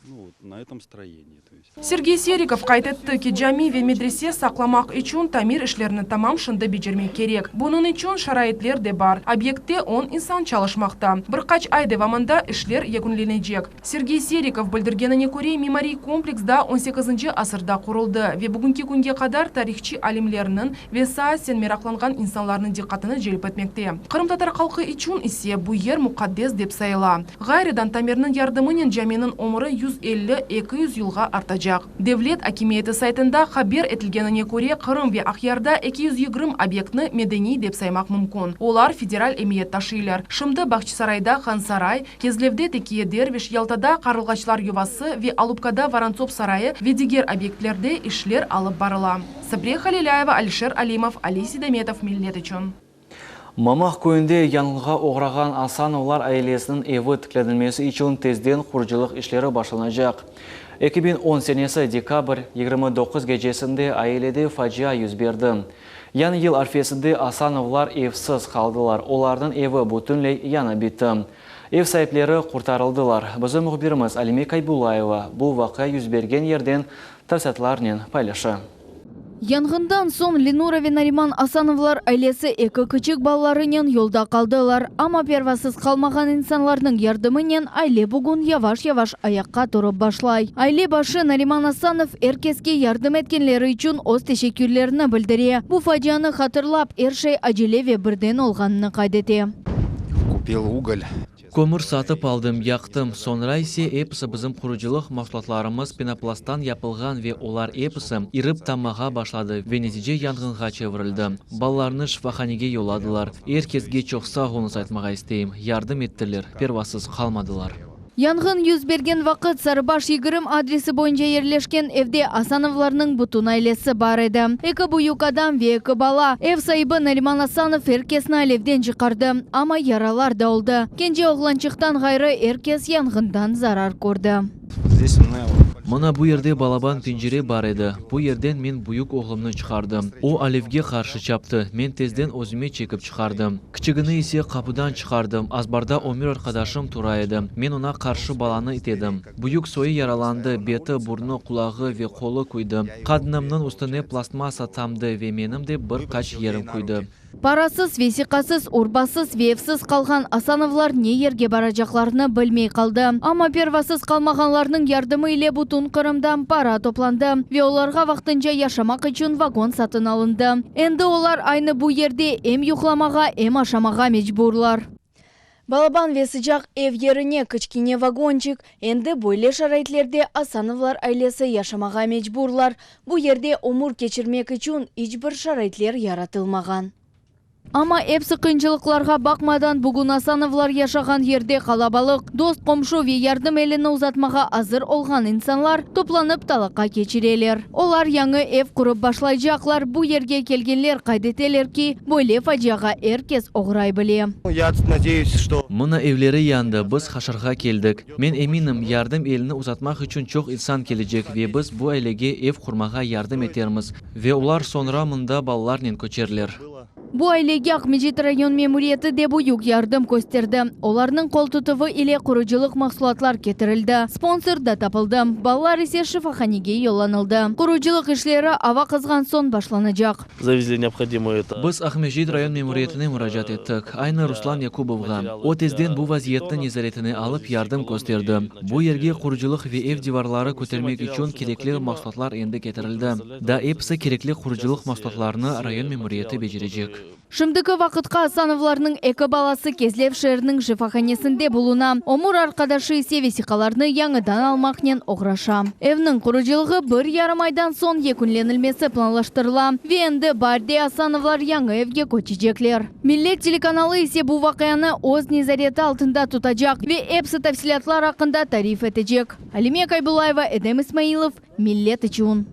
Ну, на этом строении. Сергей Сериков қайтетті ки жами ве медресе сақламақ үшін тамир ішлеріні тамам шынды бежермек керек. Бұның үшін шарайетлер де бар. Объектте он инсан чалышмақта. Бір қач ай девамында ішлер егінленежек. Сергей Сериков білдіргеніне көре меморий комплексда 18-ші асырда құрылды. Ве бүгінгі күнге қадар тарихчи алимлерінің ве саясен мерақланған инсанларының диққатыны желіп етмекте. Қырым-татар қалқы үшін исе бұл ер мұқаддес деп сайыла. Ғайрыдан тамирның ярдымынен жаминің омыры 150-200 жылға артажақ. Девлет акиметі сайтында хабер етілгеніне көре Қырым ве Ақярда 220 объектны медени деп саймақ мүмкін. Олар федераль эмиет ташыйлар. Шымды Бақчысарайда Хансарай, Кезлевде Текие Дервиш, Ялтада Қарылғачлар ювасы ве Алупкада Воронцов сарайы ве дигер объектлерде ишлер алып барыла. Сабрия Халилаева, Алишер Алимов, Али Сидометов, Миллет үшін. Мамақ көнде яңылға оғраған Асановлар айлесінің еві тікленілмесі үшін тезден құржылық ішлері башыланacak. 2010 сенесі декабрь 29 гечесінде айледе фажия yüz берді. Яны ел арфесінде Асановлар евсіз қалдылар. Олардың еві бүтінлей яна бітті. Ев сайыплері құртарылдылар. Бізді мұхбиріміз Алиме Кайбулаева бұл вақы yüz берген ерден тәсәтларнен пайлашы. Янгындан соң Ленура ве Нариман Асановлар айлесі екі күчік балаларынан yolda қалдылар. Ама первасыз қалмаған инсанларның ярдымынан айле бүгін яваш-яваш аяққа тұрып башлай. Айле башы Нариман Асанов әркеске ярдым еткенлері үшін өз тешекүрлеріні білдіре. Бұл фажияны қатырлап, әршей ажилеве бірден олғаныны қайдете. Купил уголь. Көмір сатып алдым, яқтым. Sonra ise епісі біздің құрыжылық мақсатларымыз пенопластан yapılған ве олар епісі иріп тамаға башлады. Ве нәтиже янгынға çevirildi. Балаларны шифаханеге yolladılar. Herkesге çok sağ olun айтмаға isteyim. Yardım ettiler. Первасыз қалмадылар. Янгын yüz берген вақыт Сарыбаш 20 адресі бойынша ерлешкен евде Асановларның бұтын айлесі бар еді. Екі бұйық адам ве екі бала. Ев сайыбы Нариман Асанов еркесін айлевден жықарды. Ама яралар да олды. Кенже оғланчықтан ғайры еркес янгындан зарар көрді. Мына bu yerде балабан пенжере бар еді. Бұл ерден мен бұйық оғлымны шығардым. О оливге қаршы чапты. Мен тезден өзіме чекіп шығардым. Кішігіні есе қапыдан шығардым. Азбарда өмір арқадашым тура еді. Мен ona қаршы баланы итедім. Бұйық сойы яраланды. Беті, бурны, құлағы ве қолы күйді. Қадынымның үстіне пластмаса тамды ве менім де бір қач ерім күйді. Парасыз, весиқасыз, урбасыз, вевсіз қалған Асановлар не ерге баражақларыны білмей қалды. Ама первасыз қалмағанларының ярдымы иле бұтын Қырымдан пара топланды. Ве оларға вақтынша яшамақ үшін вагон сатын алынды. Енді олар айны бұ ерде эм юқламаға, эм ашамаға мечбурлар. Балабан весіжақ эв еріне кішкене вагончик, енді бойле шарайтлерде Асановлар айлесі яшамаға мечбурлар. Бұ ерде омур кечірмек үшін ичбір шарайтлер яратылмаған. Ама эпсі қынчылықларға бақмадан бүгін Асановлар яшаған ерде қалабалық, дост қомшу ве ярдым еліні ұзатмаға азыр олған инсанлар топланып талаққа кечірелер. Олар яңы эв құрып башлай жақлар, бұ ерге келгенлер қайдетелер ки, бойле фажияға әркес оғырай біле. Мұна евлері янды, біз хашарға келдік. Мен еминім, ярдым еліні ұзатмақ үшін чоқ инсан кележек ве біз бұ айлеге эв құрмаға ярдым етерміз. Ве олар sonra мұнда балаларнен көчерлер. Бұ айлеге Ақмежит район мемуриеті де бұйық ярдым көстерді. Оларның қол тұтывы иле құрыжылық мақсулатлар кетірілді. Спонсор да тапылды. Балалар есе шифаханеге йоланылды. Құрыжылық ішлері ава қызған сон башланacak. Біз Ақмежит район мемуриетіне мұражат еттік. Айны Руслан Якубовға. О тезден бұл вазиетті незаретіне алып ярдым көстерді. Бұ ерге құрыжылық ве ев диварлары көтермек үшін керекли мақсулатлар енді кетірілді. Да епсі керекли құрыжылық мақсулатларыны район мемуриеті бежірежек. Шымдықы вақытқа Асановларның экі баласы Кезлев шерінің жифаханесінде болуна. Омур арқадашы есе весиқаларны яңыдан алмақнен оғраша. Эвнің құрыжылығы бір ярым айдан сон екінленілмесі планлаштырыла. Венді барде Асановлар яңы евге көчежеклер. Миллет телеканалы есе бұл вақияны оз незареті алтында тұтажақ ве эпсі тәфсилатлар ақында тариф етежек. Алиме Кайбулаева, Эдем Исмаилов, Миллет үшін.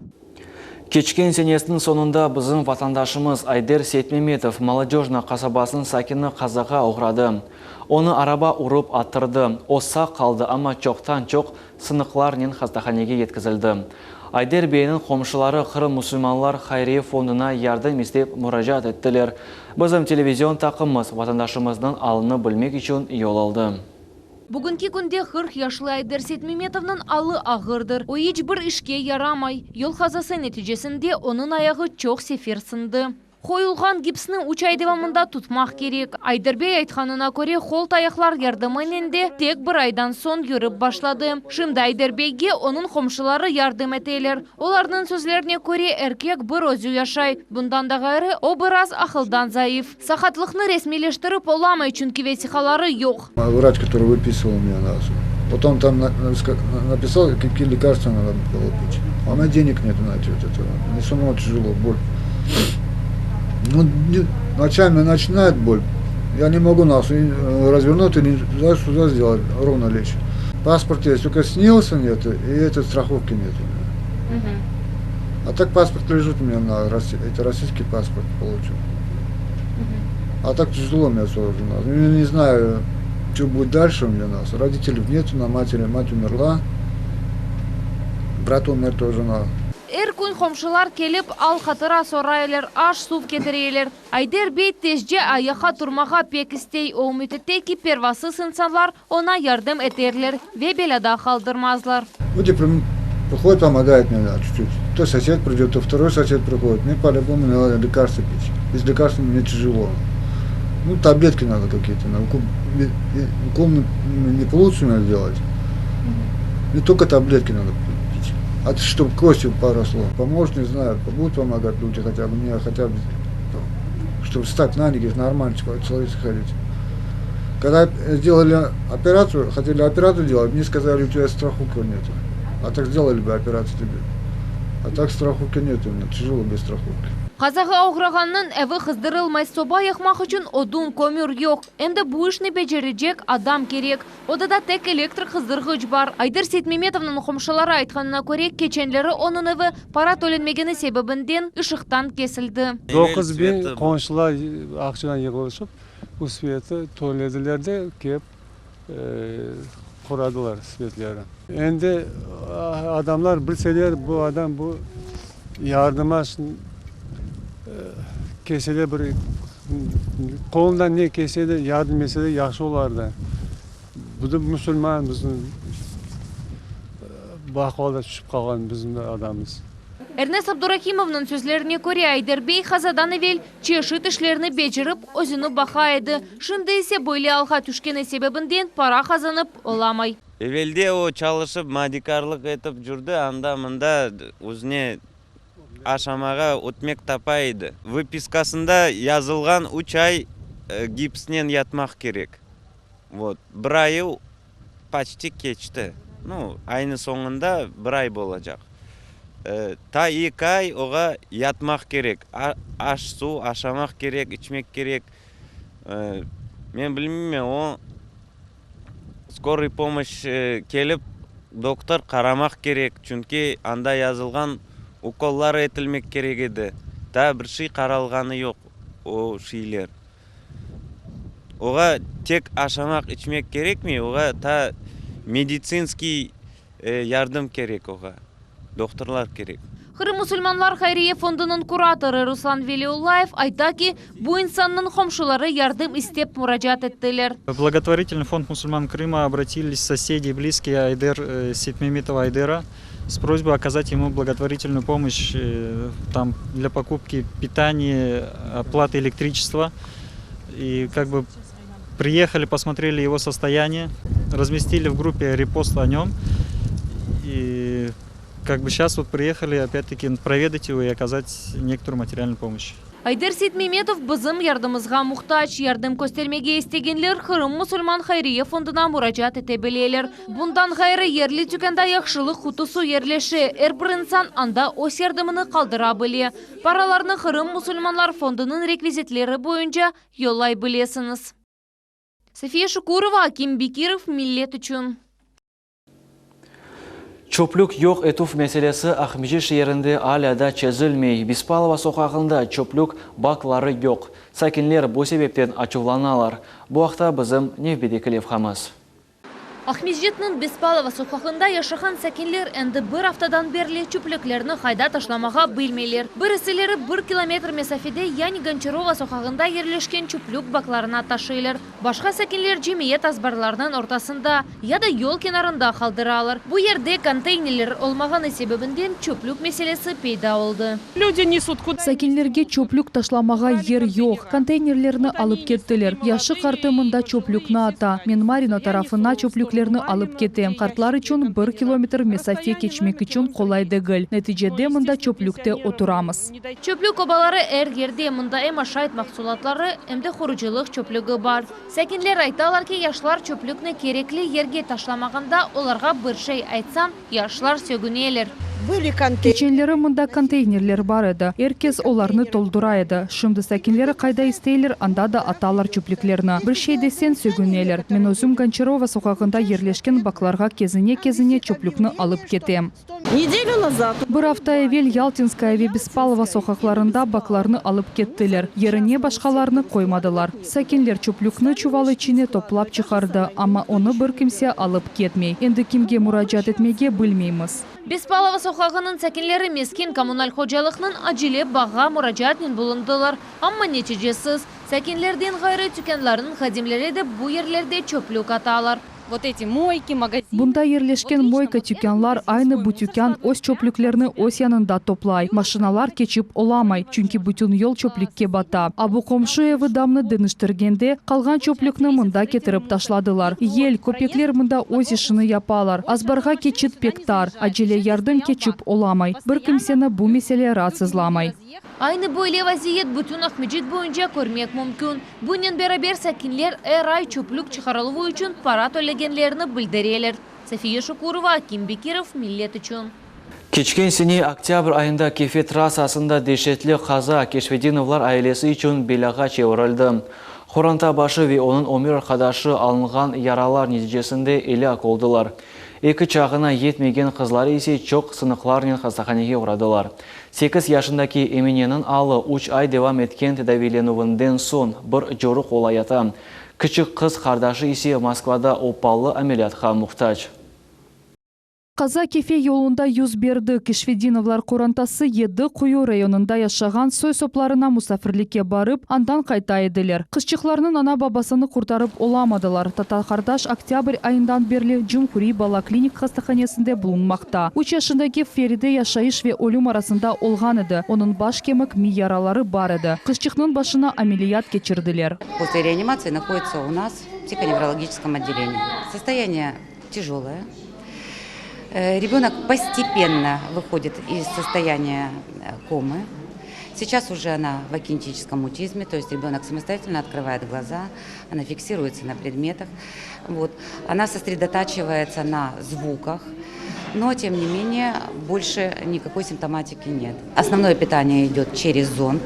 Кечкен сенесінің сонында біздің ватандашымыз Айдер Сейтмеметов молодежна қасабасын сакины қазаға оғрады. Оны араба ұрып аттырды. Оса қалды, ама чоқтан чоқ сынықларнен хастаханеге еткізілді. Айдер бейінің қомшылары Қырым мұсылманлар Хайрия фондына ярдым істеп мұражат еттілер. Біздің телевизион тақымыз ватандашымыздың алыны білмек үшін yol алды. Бүгінгі күнде 40 яшлы Айдер Сейтмеметовның алы ағырдыр. Ой бір ішке ярамай. Yol қазасы нәтижесінде оның аяғы чоқ сефер сынды. Қойылған гипсінің 3 ай девамында тұтмақ керек. Айдербей айтқанына көре қол таяқлар ярдымыненде тек бір айдан сон көріп башлады. Шымда Айдербейге оның қомшылары ярдым етелер. Олардың сөзлеріне көре әркек бір өзі яшай. Бұндан да ғайры о біраз ақылдан зайыф. Сақатлықны ресмилештіріп оламай, чүнки весихалары жоқ. Врач, который выписывал меня на осу. Вот он там написал, какие лекарства надо было пить. А у меня денег нет на это. Мне самому тяжело, боль. Ну, ночами начинает боль. Я не могу нас развернуть и не знаю, что туда сделать, ровно лечь. Паспорт есть, только снился нет, и этой страховки нет. А так паспорт лежит у меня на России, это российский паспорт получил. А так тяжело мне сложно. Я не знаю, что будет дальше у меня нас. Родителей нету, на матери, мать умерла. Брат умер тоже на. Эр күн қомшылар келіп, ал қатыра сорайлер, аш сув кетірелер. Айдер бей тезже аяқа тұрмаға пекістей оумүтетте ки первасыз инсанлар она ярдым етерлер ве белада қалдырмазлар. Люди приходят, помогают мне чуть-чуть. То сосед придет, то второй сосед приходит. Мне по-любому надо лекарства пить. Без лекарств мне тяжело. Ну, таблетки надо какие-то. Укол не получится мне сделать. Не только таблетки надо пить. А чтобы костью поросло. Поможет, не знаю, будут помогать люди хотя бы, мне хотя бы, чтобы встать на ноги, нормально человек ходить. Когда сделали операцию, хотели операцию делать, мне сказали, у тебя страховки нет. А так сделали бы операцию тебе. А так страховки нет у меня, тяжело без страховки. Қазағы ауғырағанның әві қыздырылмай соба яқмақ үшін одун көмір yok. Енді бұл ішні бежережек адам керек. Одада тек электр қыздырғыч бар. Айдер Сейтмеметовның қомшылары айтқанына көре, кеченлері оның әві пара төленмегені себебінден ұшықтан кесілді. 9000 қоншылар ақшадан еғылышып, бұл светі төледілерді кеп kuradılar Svetleri. Endi adamlar bilseler bu adam bu yardıma kesede bir kolundan ne kesede yardım etse yaxşı olardı. Bu da Müslüman bizim bakvalda düşüp kalan bizim adamız. Эрнест Абдурахимовның сөзлеріне көре Айдарбей қазадан evvel чешит ішлеріні бечіріп, өзіні бақайды. Шынды есе бойлы алға түшкені себебінден пара қазанып оламай. Evvelde o çalışıp madikarlık etip жүрді, анда мында өзіне aşamağa ötmek tapaydı. Выпискасында yazılgan 3 ay gipsінен yatmak gerek. Вот, bir ayı почти geçti. Ayının sonunda bir ay olacak. Ta 2 ay oğa yatmak gerek. Aş su aşamak gerek, içmek gerek. Men bilmiyorum, o скорый помощь kelip doktor karamak gerek. Çünkü anda yazılgan ukollar etilmek gerek edi. Ta bir şey karalganı yok o şeyler. Oğa tek aşamak içmek gerek mi? Oğa ta медицинский yardım gerek oğa. Doktorlar gerek. Kırım Müslümanlar Hayriye Fondu'nun kuratorı Ruslan Велиуллаев ayta ki bu insanın komşuları yardım istep müracaat ettiler. Благотворительный фонд мусульман Крыма обратились соседи, близкие Айдер Ситмеметова Айдера с просьбой оказать ему благотворительную помощь там, для покупки питания, оплаты электричества. И как бы приехали, посмотрели его состояние, разместили в группе репост о нем. И как бы сейчас вот приехали опять-таки проведать его и оказать некоторую материальную помощь. Айдар Ситмеметов bizim yardımımızga muhtaç, yardım göstermege istegenler Kırım Müslüman Hayriye Fondu'na müracaat edebilirler. Bundan gayrı yerli tükende yakşılık kutusu yerleşi, bir insan anda os yardımını kaldırabilir. Paralarını Kırım Müslümanlar Fondu'nun rekvizitleri boyunca yollayabilirsiniz. Safiye Şukurova, Akim Bekirov, Millet üçün. Çöplük yok etuf meselesi Ahmici şehrinde hala da çözülmey. Bispalova sokağında çöplük bakları yok. Sakinler bu sebepten açıklanalar. Bu hafta bizim Nevbedeki levhamız. Ahmedjet'nin Bispalova sokağında yaşayan sakinler endi bir haftadan beri çöplüklerini hayda taşlamağa bilmeyler. Birisileri 1 kilometr mesafede yani Gonçarova sokağında yerleşken çöplük baklarına taşıylar. Başka sakinler cemiyet azbarlarının ortasında ya da yol kenarında kaldıralar. Bu yerde konteynerler olmağının sebebinden çöplük meselesi peyda oldu. Sakinlerge çöplük taşlamağa yer yok. Konteynerlerini alıp kettiler. Yaşı kartımında çöplükni ata. Men Marino tarafına çöplüklerini alıp ketem. Kartlar için 1 kilometr mesafe geçmek için kolay değil. Neticede mında çöplükte oturamız. Çöplük obaları yerde mında hem aşayt mahsulatları hem de kuruculuk çöplüğü var. Sakinler aytalar ki yaşlar çöplükni gerekli yerge taşlamağında olarga bir şey aytsan yaşlar sögüneler. Geçenleri mında konteynerler var edi. Herkes onlarını dolduraydı. Şimdi sakinleri kayda isteyler, anda da atalar çöplüklerini. Bir şey desen sögüneler. Men özüm Gonçarova sokağında yerleşken baklarga kezine çöplükni alıp ketem. Bir hafta evvel Yaltinskaya ve Bispalova sokaklarında baklarını alıp kettiler. Yerine başkalarını koymadılar. Sakinler çöplükni çuval içine toplap çıkardı ama onu bir kimse alıp ketmey. Endi kimge müracaat etmege bilmeymiz. Bispalova sokağının sakinleri meskin kommunal hocalıqның acele bağa müracaatın bulundular. Ama neticesiz. Sakinlerden gayrı tükenlerin hadimleri de bu yerlerde çöplük atalar. Bunda yerleşken moyka tükenlar aynı bu tüken öz çöplüklerini öz yanında toplay. Maşinalar keçip olamay. Çünkü bütün yol çöplükке bata. Bu komşu evi damını dönüştürgende kalgan çöplükni mında getirip taşladılar. Yel köpekler mında öz işini yapalar. Azbarga keçit pektar. Acele yardım keçip olamay. Bir kimseni bu mesele rahatsızlamay. Aynı böyle vaziyet bütün Ahmedjet boyunca görmek mümkün. Bunun beraber sakinler ay çöplük çıkarıldığı için para tölegenlerini bildiriyorlar. Safiye Şukurova, Akim Bekirov, Millet üçün. Keçken sene oktyabr ayında Kefe trassasında dehşetli kaza Keşfedinovlar ailesi için belaga çevrildi. Хорanta başı ve onun 11 arkadaşı alıngan yaralar neticesinde elak oldular. İki çağına yetmegen kızları ise çok sınıklarla hastahaneye uğradılar. 8 yaşındaki Emine'nin alı 3 ay devam etken tedavilenuvundan son bir joruk olayata. Küçük kız kardeşi ise Moskvada opallı ameliyatga muhtaç. Qaza Kefe yolunda yüz berdi. Kishvedinovlar Qorantası 7 Quyu rayonunda yaşagan soy soplarına musafirlikке barıp, andan qayta ediler. Kızçıklarının ana babasını kurtarıp olamadılar. Tatar kardeş oktyabr ayından beri Cumhuri Bala Klinik hastahanesinde bulunmakta. 3 yaşındaki Feride yaşayış ve ölüm arasında olgan idi. Onun baş kemik mi yaraları var idi. Kızçıkның başına ameliyat geçirdiler. После реанимации находится у нас в психоневрологическом отделении. Состояние тяжелое. Ребенок постепенно выходит из состояния комы. Сейчас уже она в акинетическом аутизме, то есть ребенок самостоятельно открывает глаза, она фиксируется на предметах. Вот. Она сосредотачивается на звуках, но тем не менее больше никакой симптоматики нет. Основное питание идет через зонд.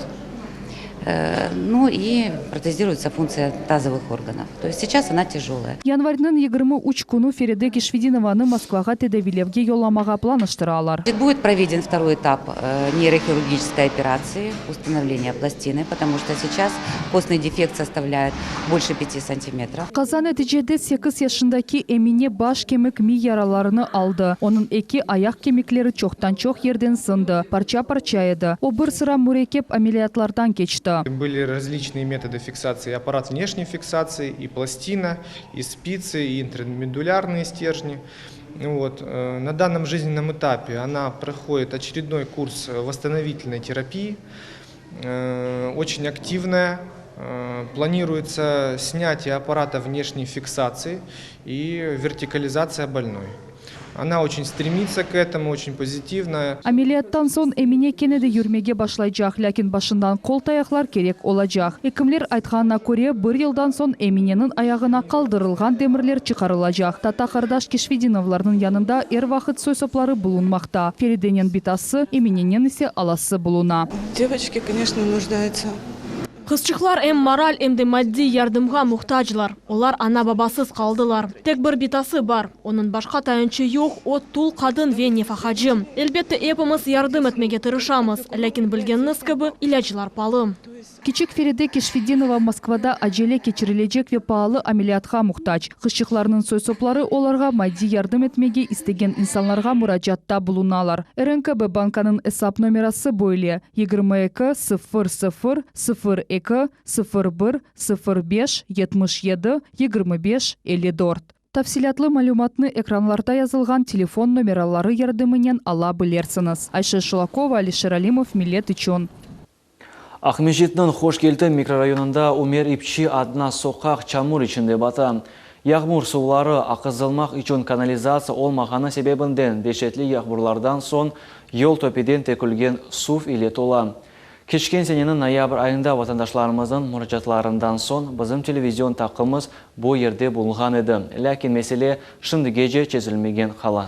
Ну и протезируется функция тазовых органов. То есть сейчас она тяжелая. Январьның 23 күні Фериде Кишвединованы Москваға тедавилевге йолламаға планыштыралар. Будет проведен второй этап нейрохирургической операции, установления пластины, потому что сейчас костный дефект составляет больше 5 сантиметров. Qaza neticede 8 yaşındaki Emine baş kemik mi yaralarını aldı. Onun iki ayak kemikleri çoktan çok yerden sındı. Parça parçaydı. O bir sıra mürekkep ameliyatlardan geçti. Были различные методы фиксации: аппарат внешней фиксации, и пластина, и спицы, и интрамедулярные стержни. Вот. На данном жизненном этапе она проходит очередной курс восстановительной терапии, очень активная. Планируется снятие аппарата внешней фиксации и вертикализация больной. Она очень стремится к этому, очень позитивная. Ameliyattan son Emine Kennedy yürmege başlayacak, lakin başından kol tayaklar gerek olacak. Hekimler aytganına göre bir yıldan son Emine'nin ayağına kaldırılgan demirler çıkarılacak. Tata kardeş Kishvedinovlarның yanında er vakit soy sopları bulunmakta. Feride'nin bitası, Emine'nin ise alası buluna. Девочки, конечно, нуждаются. Kızçıklar hem moral hem de maddi yardımga muhtaçlar. Onlar ana babasız kaldılar. Tek bir bitası var. Onun başka tayançı yok. O tul kadın ve nefahacım. Elbette hepimiz yardım etmeye tırışamız. Lakin bilgeniniz gibi ilaçlar pahalı. Küçük Feride Kishvedinova Moskvada acele geçirilecek ve pahalı ameliyatga muhtaç. Kızçıklarının soy sopları olarga maddi yardım etmege istegen insanlarga muracatda bulunalar. RNKB bankanın hesap numarası böyle: 22 00 02 01 05 77 25 54. Tafsilatlı malumatны ekranlarda yazılgan telefon numaralары yardımıyla ala bilersiniz. Ayşe Şulakova, Alisher Alimov, Millet üçün. Ахмежитның Хош-Келті микрорайонында Умер Ипчи adına sokak çamur içinde bata. Yağmur suları akızılmak için kanalizasiya olmağаны sebebinden deşetli yağmurlardan son yol töpeden tekülgen suv ile tola. Keçken senenin noyabr ayında vatandaşlarımızın müracaatlarından son bizim televizyon takımız bu yerde bulungan edi. Lakin mesele şimdi gece çözülmegen kalan.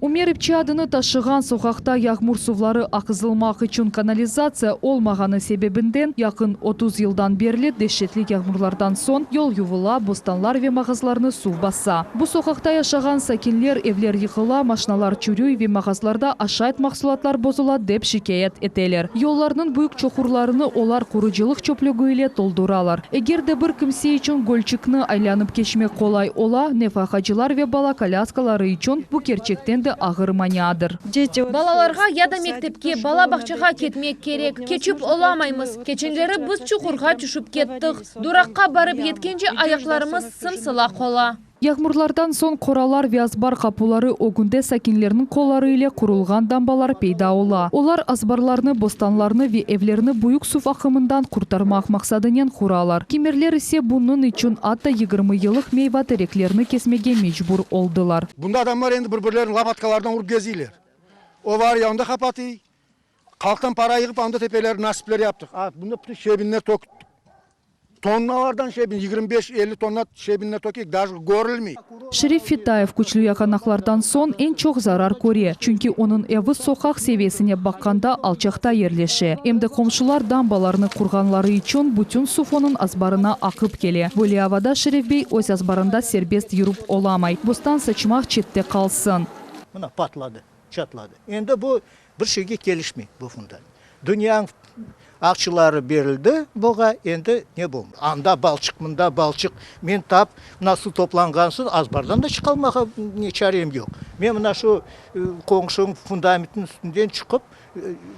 Умер Ипчи adını taşıgan sokakta yağmur suları akızılmak için kanalizasiya olmağını sebebinden yakın 30 yıldan beri dehşetli yağmurlardan son yol yuvula, bostanlar ve mağazlarını su bassa. Bu sokakta yaşagan sakinler evler yıkıla, maşinalar çürüy ve mağazlarda aşağıt mahsulatlar bozula dep şikayet eteler. Yollarının büyük çukurlarını olar kuruculuk çöplüğü ile dolduralar. Eğer de bir kimse için gölçükni aylanıp geçmek kolay ola, nefahacılar ve bala kalyaskaları için bu gerçekten de ağır maniyadır. Balalarga ya da mektepke, bala bahçaga ketmek gerek. Keçip olamayız. Keçenleri biz çukurga düşüp kettik. Durakka barıp yetkence ayaklarımız sımsıla kola. Yağmurlardan son koralar ve azbar kapıları o günde sakinlerinin kolları ile kurulgan dambalar peyda ola. Olar azbarlarını, bostanlarını ve evlerini büyük su akımından kurtarmak maksadıyla kuralar. Kimirler ise bunun için hatta 20 yıllık meyve tereklerini kesmege mecbur oldular. Bunda adamlar endi birbirlerini lapatkalardan vurup geziyorlar. O var ya onda kapatı. Kalktan para yığıp anda tepeleri nasipleri yaptık. Bunda bütün şebinler tok. Tonnalardan 25-50 tonna şebinler tokik даже görülmüyor. Şerif Fitayev güçlü yakanaklardan son en çok zarar görüyor. Çünkü onun evi sokak seviyesine bakanda alçakta yerleşe. Hem de komşular dambalarını kurganları için bütün su fonun azbarına akıp gele. Böyle havada Şerif Bey öz azbarında serbest yürüp olamay. Bostan saçmak çette kalsın. Buna patladı, çatladı. Endi bu bir şeyge gelişmiyor bu fundan. Dünyanın akçıları verildi. Boğa endi ne bu? Anda balçık, mında balçık. Men tap nasıl toplangansız azbardan da çıkalmaka ne çarem yok. Men buna şu komşunun fundamentin üstünden çıkıp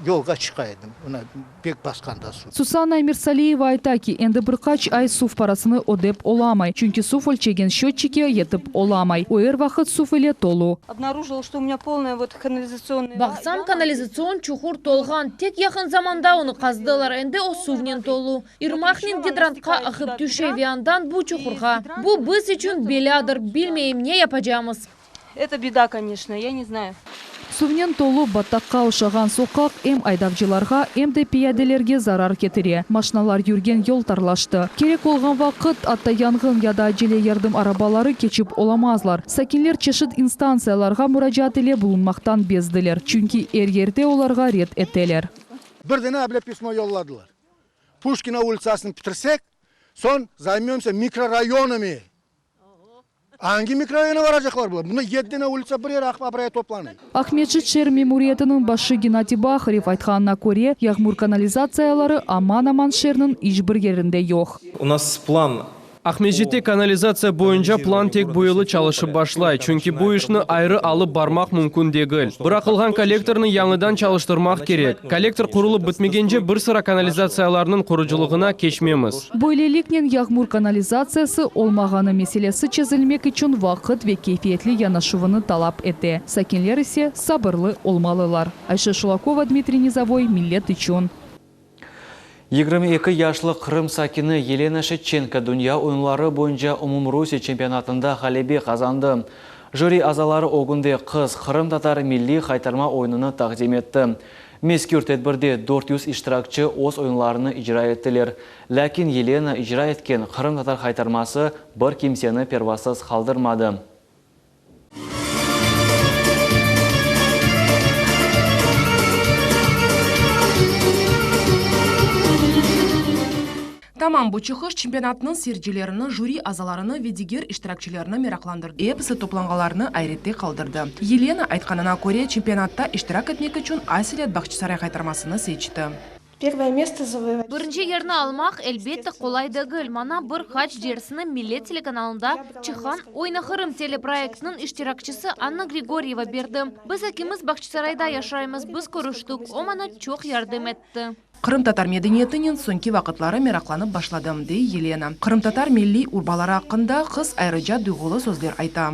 yolga çıkaydım. Buna bek baskanda su. Сусанна Мирсалиева ayta ki endi birkaç ay suv parasını ödep olamay. Çünkü suv ölçegen счетчике yetip olamay. O vakit suv ile tolu. Обнаружила, что у меня полная вот канализационная... Бақсам канализацион чухур толған. Тек яқын заманда оны қаздылар. Әнді о сувнен толу. Ирмахнин гидрантқа ағып түше виандан bu чухурға. Bu біз üçün белядыр. Білмейм, не yapacağımız. Это беда, конечно, я не знаю. Сувнен толу баттаққа ошаған соқақ эм айдавчыларға, эм де пияделерге зарар кетіре. Машиналар жүрген yol тарлашты. Керек olған вақыт атта янгын яда acele yardım арабалары кечіп оламазлар. Сәкинлер чешет инстанцияларға müracaat ile bulunmaktan безділер. Çünkü ерде оларға рет етелер. Бірден әбіле письмо yolladılar. Пушкина улицасын бітірсек, son займемся микрорайонами. Hangi mikrorayona varacaklar bunlar? Bunda 7 tane улица bir yere buraya toplanıyor. Ахметжит шер мемуриятының башы Геннадий Бахарев айтқанына көре, яғмур канализациялары аман-аман шерінің ешбір yerinde yok. У нас план. Ахмеджетте канализация бойынша план тек бұйылы çalışып башлай, çünkü bu işini ayrı alıp barmaq мүмкін дегіл. Бұрақылған коллекторны яңыдан çalıştırmaq керек. Коллектор құрылып бітмегенде бір sıra канализацияларының құруculuğuna keçmemiz. Böylelikle яғмур канализациясы olmağanı meselesi çözülmek için vakit ve keyfiyetli yanaşıvını talap etti. Sakinler ise sabırlı olmalılar. Ayşe Шулакова, Дмитрий Низовой, Millet için. 22 yaşlı Kırım sakini Елена Шевченко dünya oyunları boyunca Umumrusiya чемпионатында ғалебе қазанdı. Jüri azaları o günde kız Kırım Tatar milli kaytarma oyununu takdim etti. Mezkür tedbirde 400 iştirakçı öz oyunlarını icra ettiler. Lakin Елена icra etken Kırım Tatar kaytarması bir kimseni pervasız kaldırmadı. Tamam bu çıkış çempionatının seyircilerini, jüri azalarını ve diğer iştirakçılarını meraklandırdı. Hepsi toplanğalarını ayrıca kaldırdı. Елена айтқанына көре чемпионатта iştirak etmek için Asilet Бақчысарай қайтармасыны seçti. Бірінші ерні алмақ әлбетті қолай дегіл. Мана бір хач дерсіні Millet телеканалында çıkan Oyna Kırım телепроектінің iştirakçısı Anna Grigorьева берді. Біз әкіміз Бақчысарайда yaşayımız, біз көріштік. O mana çok yardım etti. Kırım Tatar medeniyetinin sonki vakitlari meraklanıp başladım, dey Елена. Kırım Tatar milli urbaları hakkında kız ayrıca duygulu sözler ayta.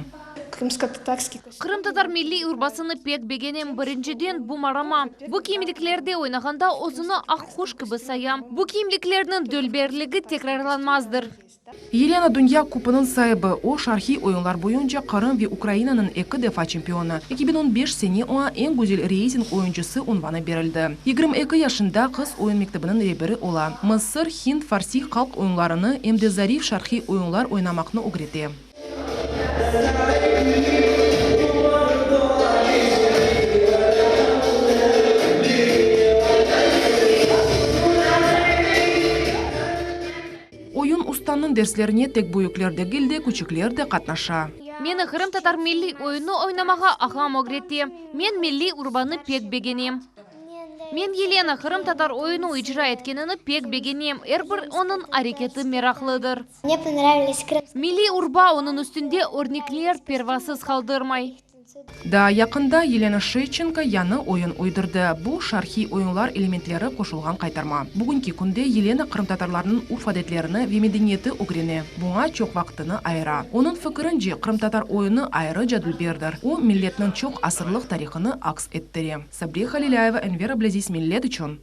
Kırım Tatar milli urbasını pek beğenim. Birinciden bu marama. Bu kimliklerde oynaganda ozunu akkuş gibi sayam. Bu kimliklerinin dölberligi tekrarlanmazdır. Елена Dünya Kupının sahibi, o şarhi oyunlar boyunca Kırım ve Ukrayna'nın 2 defa çempiyonu. 2015 sene ona en güzel reyting oyuncusu unvanı verildi. 22 yaşında kız oyun mektebinin rehberi olan Mısır, Hint, Farsi halk oyunlarını hem de zarif şarhi oyunlar oynamakını öğretti. Oyun ustanın derslerine tek büyükler de geldi, küçükler de katnaşa. Meni Kırım Tatar milli oyunu oynamağa ağam öğretti. Men milli urbanı pek beğenim. Men Елена Kırım Tatar oyunu icra etkenini pek beğenim. Erbir onun hareketi meraklıdır. Milli urba onun üstünde örnekler pervasız kaldırmay. Da yakında Елена Шевченко yanı oyun uydurdu. Bu şarhi oyunlar elementleri koşulgan kaytarma. Bugünkü kunde Елена Kırım Tatarlarının urf adetlerini ve medeniyeti öğreni. Buna çok vaktini ayıra. Onun fikrince Kırım Tatar oyunu ayrıca dülberdir. O milletinin çok asırlık tarihini aks ettiri. Sabri Halilaeva, Enver Ablaziz, Millet için.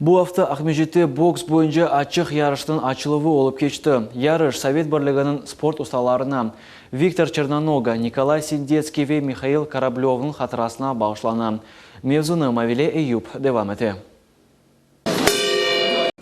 Bu hafta Ахмеджетте boks boyunca açıq yarıştın açılığı olup geçti. Yarış Sovet Birliği'nin sport ustalarına Viktor Черноного, Nikolay Sindetskiy ve Mikhail Karablev'ın hatırasına bağışlanı. Mevzunu Mavile Eyüp devam etti.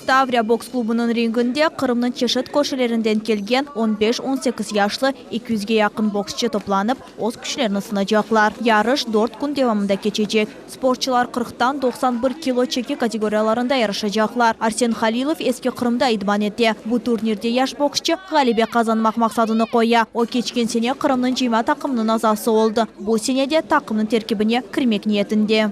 Таврия бокс клубының рингінде Қырымның чешет көшелерінден келген 15-18 яшлы 200-ге якын боксчы топланып, өз күшлерін сынажақлар. Ярыш 4 күн девамында кечecek. Спортчылар 40-тан 91 кило чеки категорияларында ярышачақлар. Арсен Халилов ескі Қырымда идман етті. Бұл турнирде яш боксчы ғалибе қазанмақ мақсадыны қоя. О кечкен сене Қырымның жима тақымның азасы олды. Бұл сенеде тақымның теркебіне кірмек ниетінде.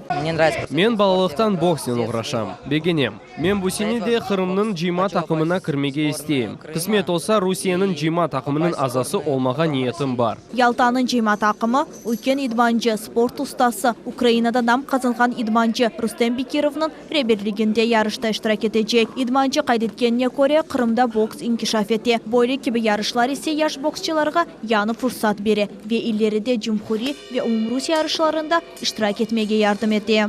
Мен балалықтан бокстен ұғырашам. Бегенем. Мен бұл сенеде Қырымның жима тақымына кірмеге істейім. Қысмет олса Русияның жима тақымының азасы олмаға ниетім бар. Ялтаның жима тақымы үлкен идманчы, спорт ұстасы, Украинада нам қазынған идманчы Рустем Бекировның реберлігінде ярышта іштірак етecek. Идманчы қайдеткеніне көре Қырымда бокс инкишаф ете. Бойлы кебі ярышлар есе яш боксчыларға яны фұрсат бере. Ве иллеріде Джумхури ве Умрус ярышларында іштірак етмеге ярдым ете.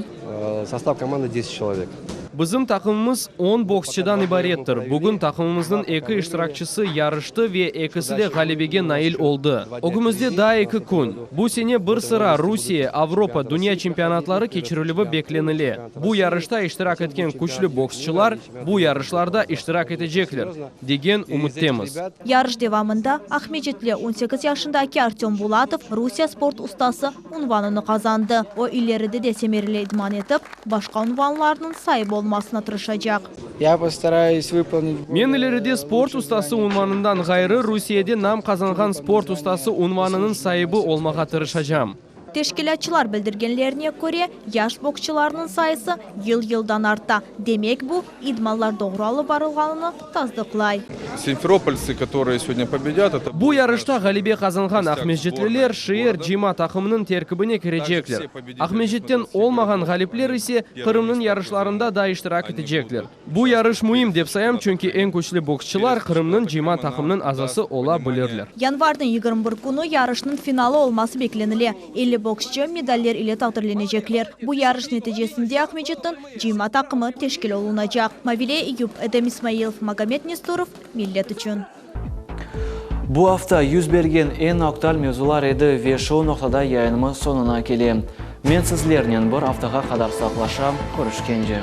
Состав команды 10 человек. Bizim takımımız 10 boksçıdan ibarettir. Bugün takımımızın 2 iştirakçısı yarıştı ve ikisi de galibege nail oldu. Ogumuzda daha 2 gün. Bu sene bir sıra Rusya, Avrupa, dünya çempionatları keçirilip beklenili. Bu yarışta iştirak etken güçlü boksçılar bu yarışlarda iştirak edecekler. Degen umuttaymiz. Yarış devamında Ahmedjetli 18 yaşındaki Artyom Bulatov Rusya sport ustası unvanını kazandı. O ileride de semerili idman etip başka unvanlarının sahibi olmasına tırışacak. Men ileride sport ustası unvanından gayrı Rusya'da nam kazangan sport ustası unvanının sahibi olmağa tırışacağım. Teşkilatçılar bildirgenlerine göre yaş boksçılarının sayısı yıl-yıldan artta. Demek bu idmanlar doğru alıp barılganını tasdiqlay. Симферопольцы, которые сегодня победят, это... Bu yarışta galibe kazangan Ahmedjetliler şehir cima takımının terkibine girecekler. Ahmedjet'ten olmagan galipler ise Kırım'ın yarışlarında da iştirak edecekler. Bu yarış mühim dep sayam çünkü en güçlü boksçılar Kırım'ın cima takımının azası olabilirler. Yanvarın 21 günü yarışının finali olması beklenili. 50 boksçı medaller ile takdirlenecekler. Bu yarış neticesinde Ahmedjet'in cima takımı teşkil olunacak. Mavile Eyüp, Edem İsmailov, Magomed Nestorov, millet için. Bu hafta yüz bergen en aktual mevzular edi ve şu noktada yayınımız sonuna kelem. Men sizlerden bir haftaga kadar saqlaşam. Görüşkенче.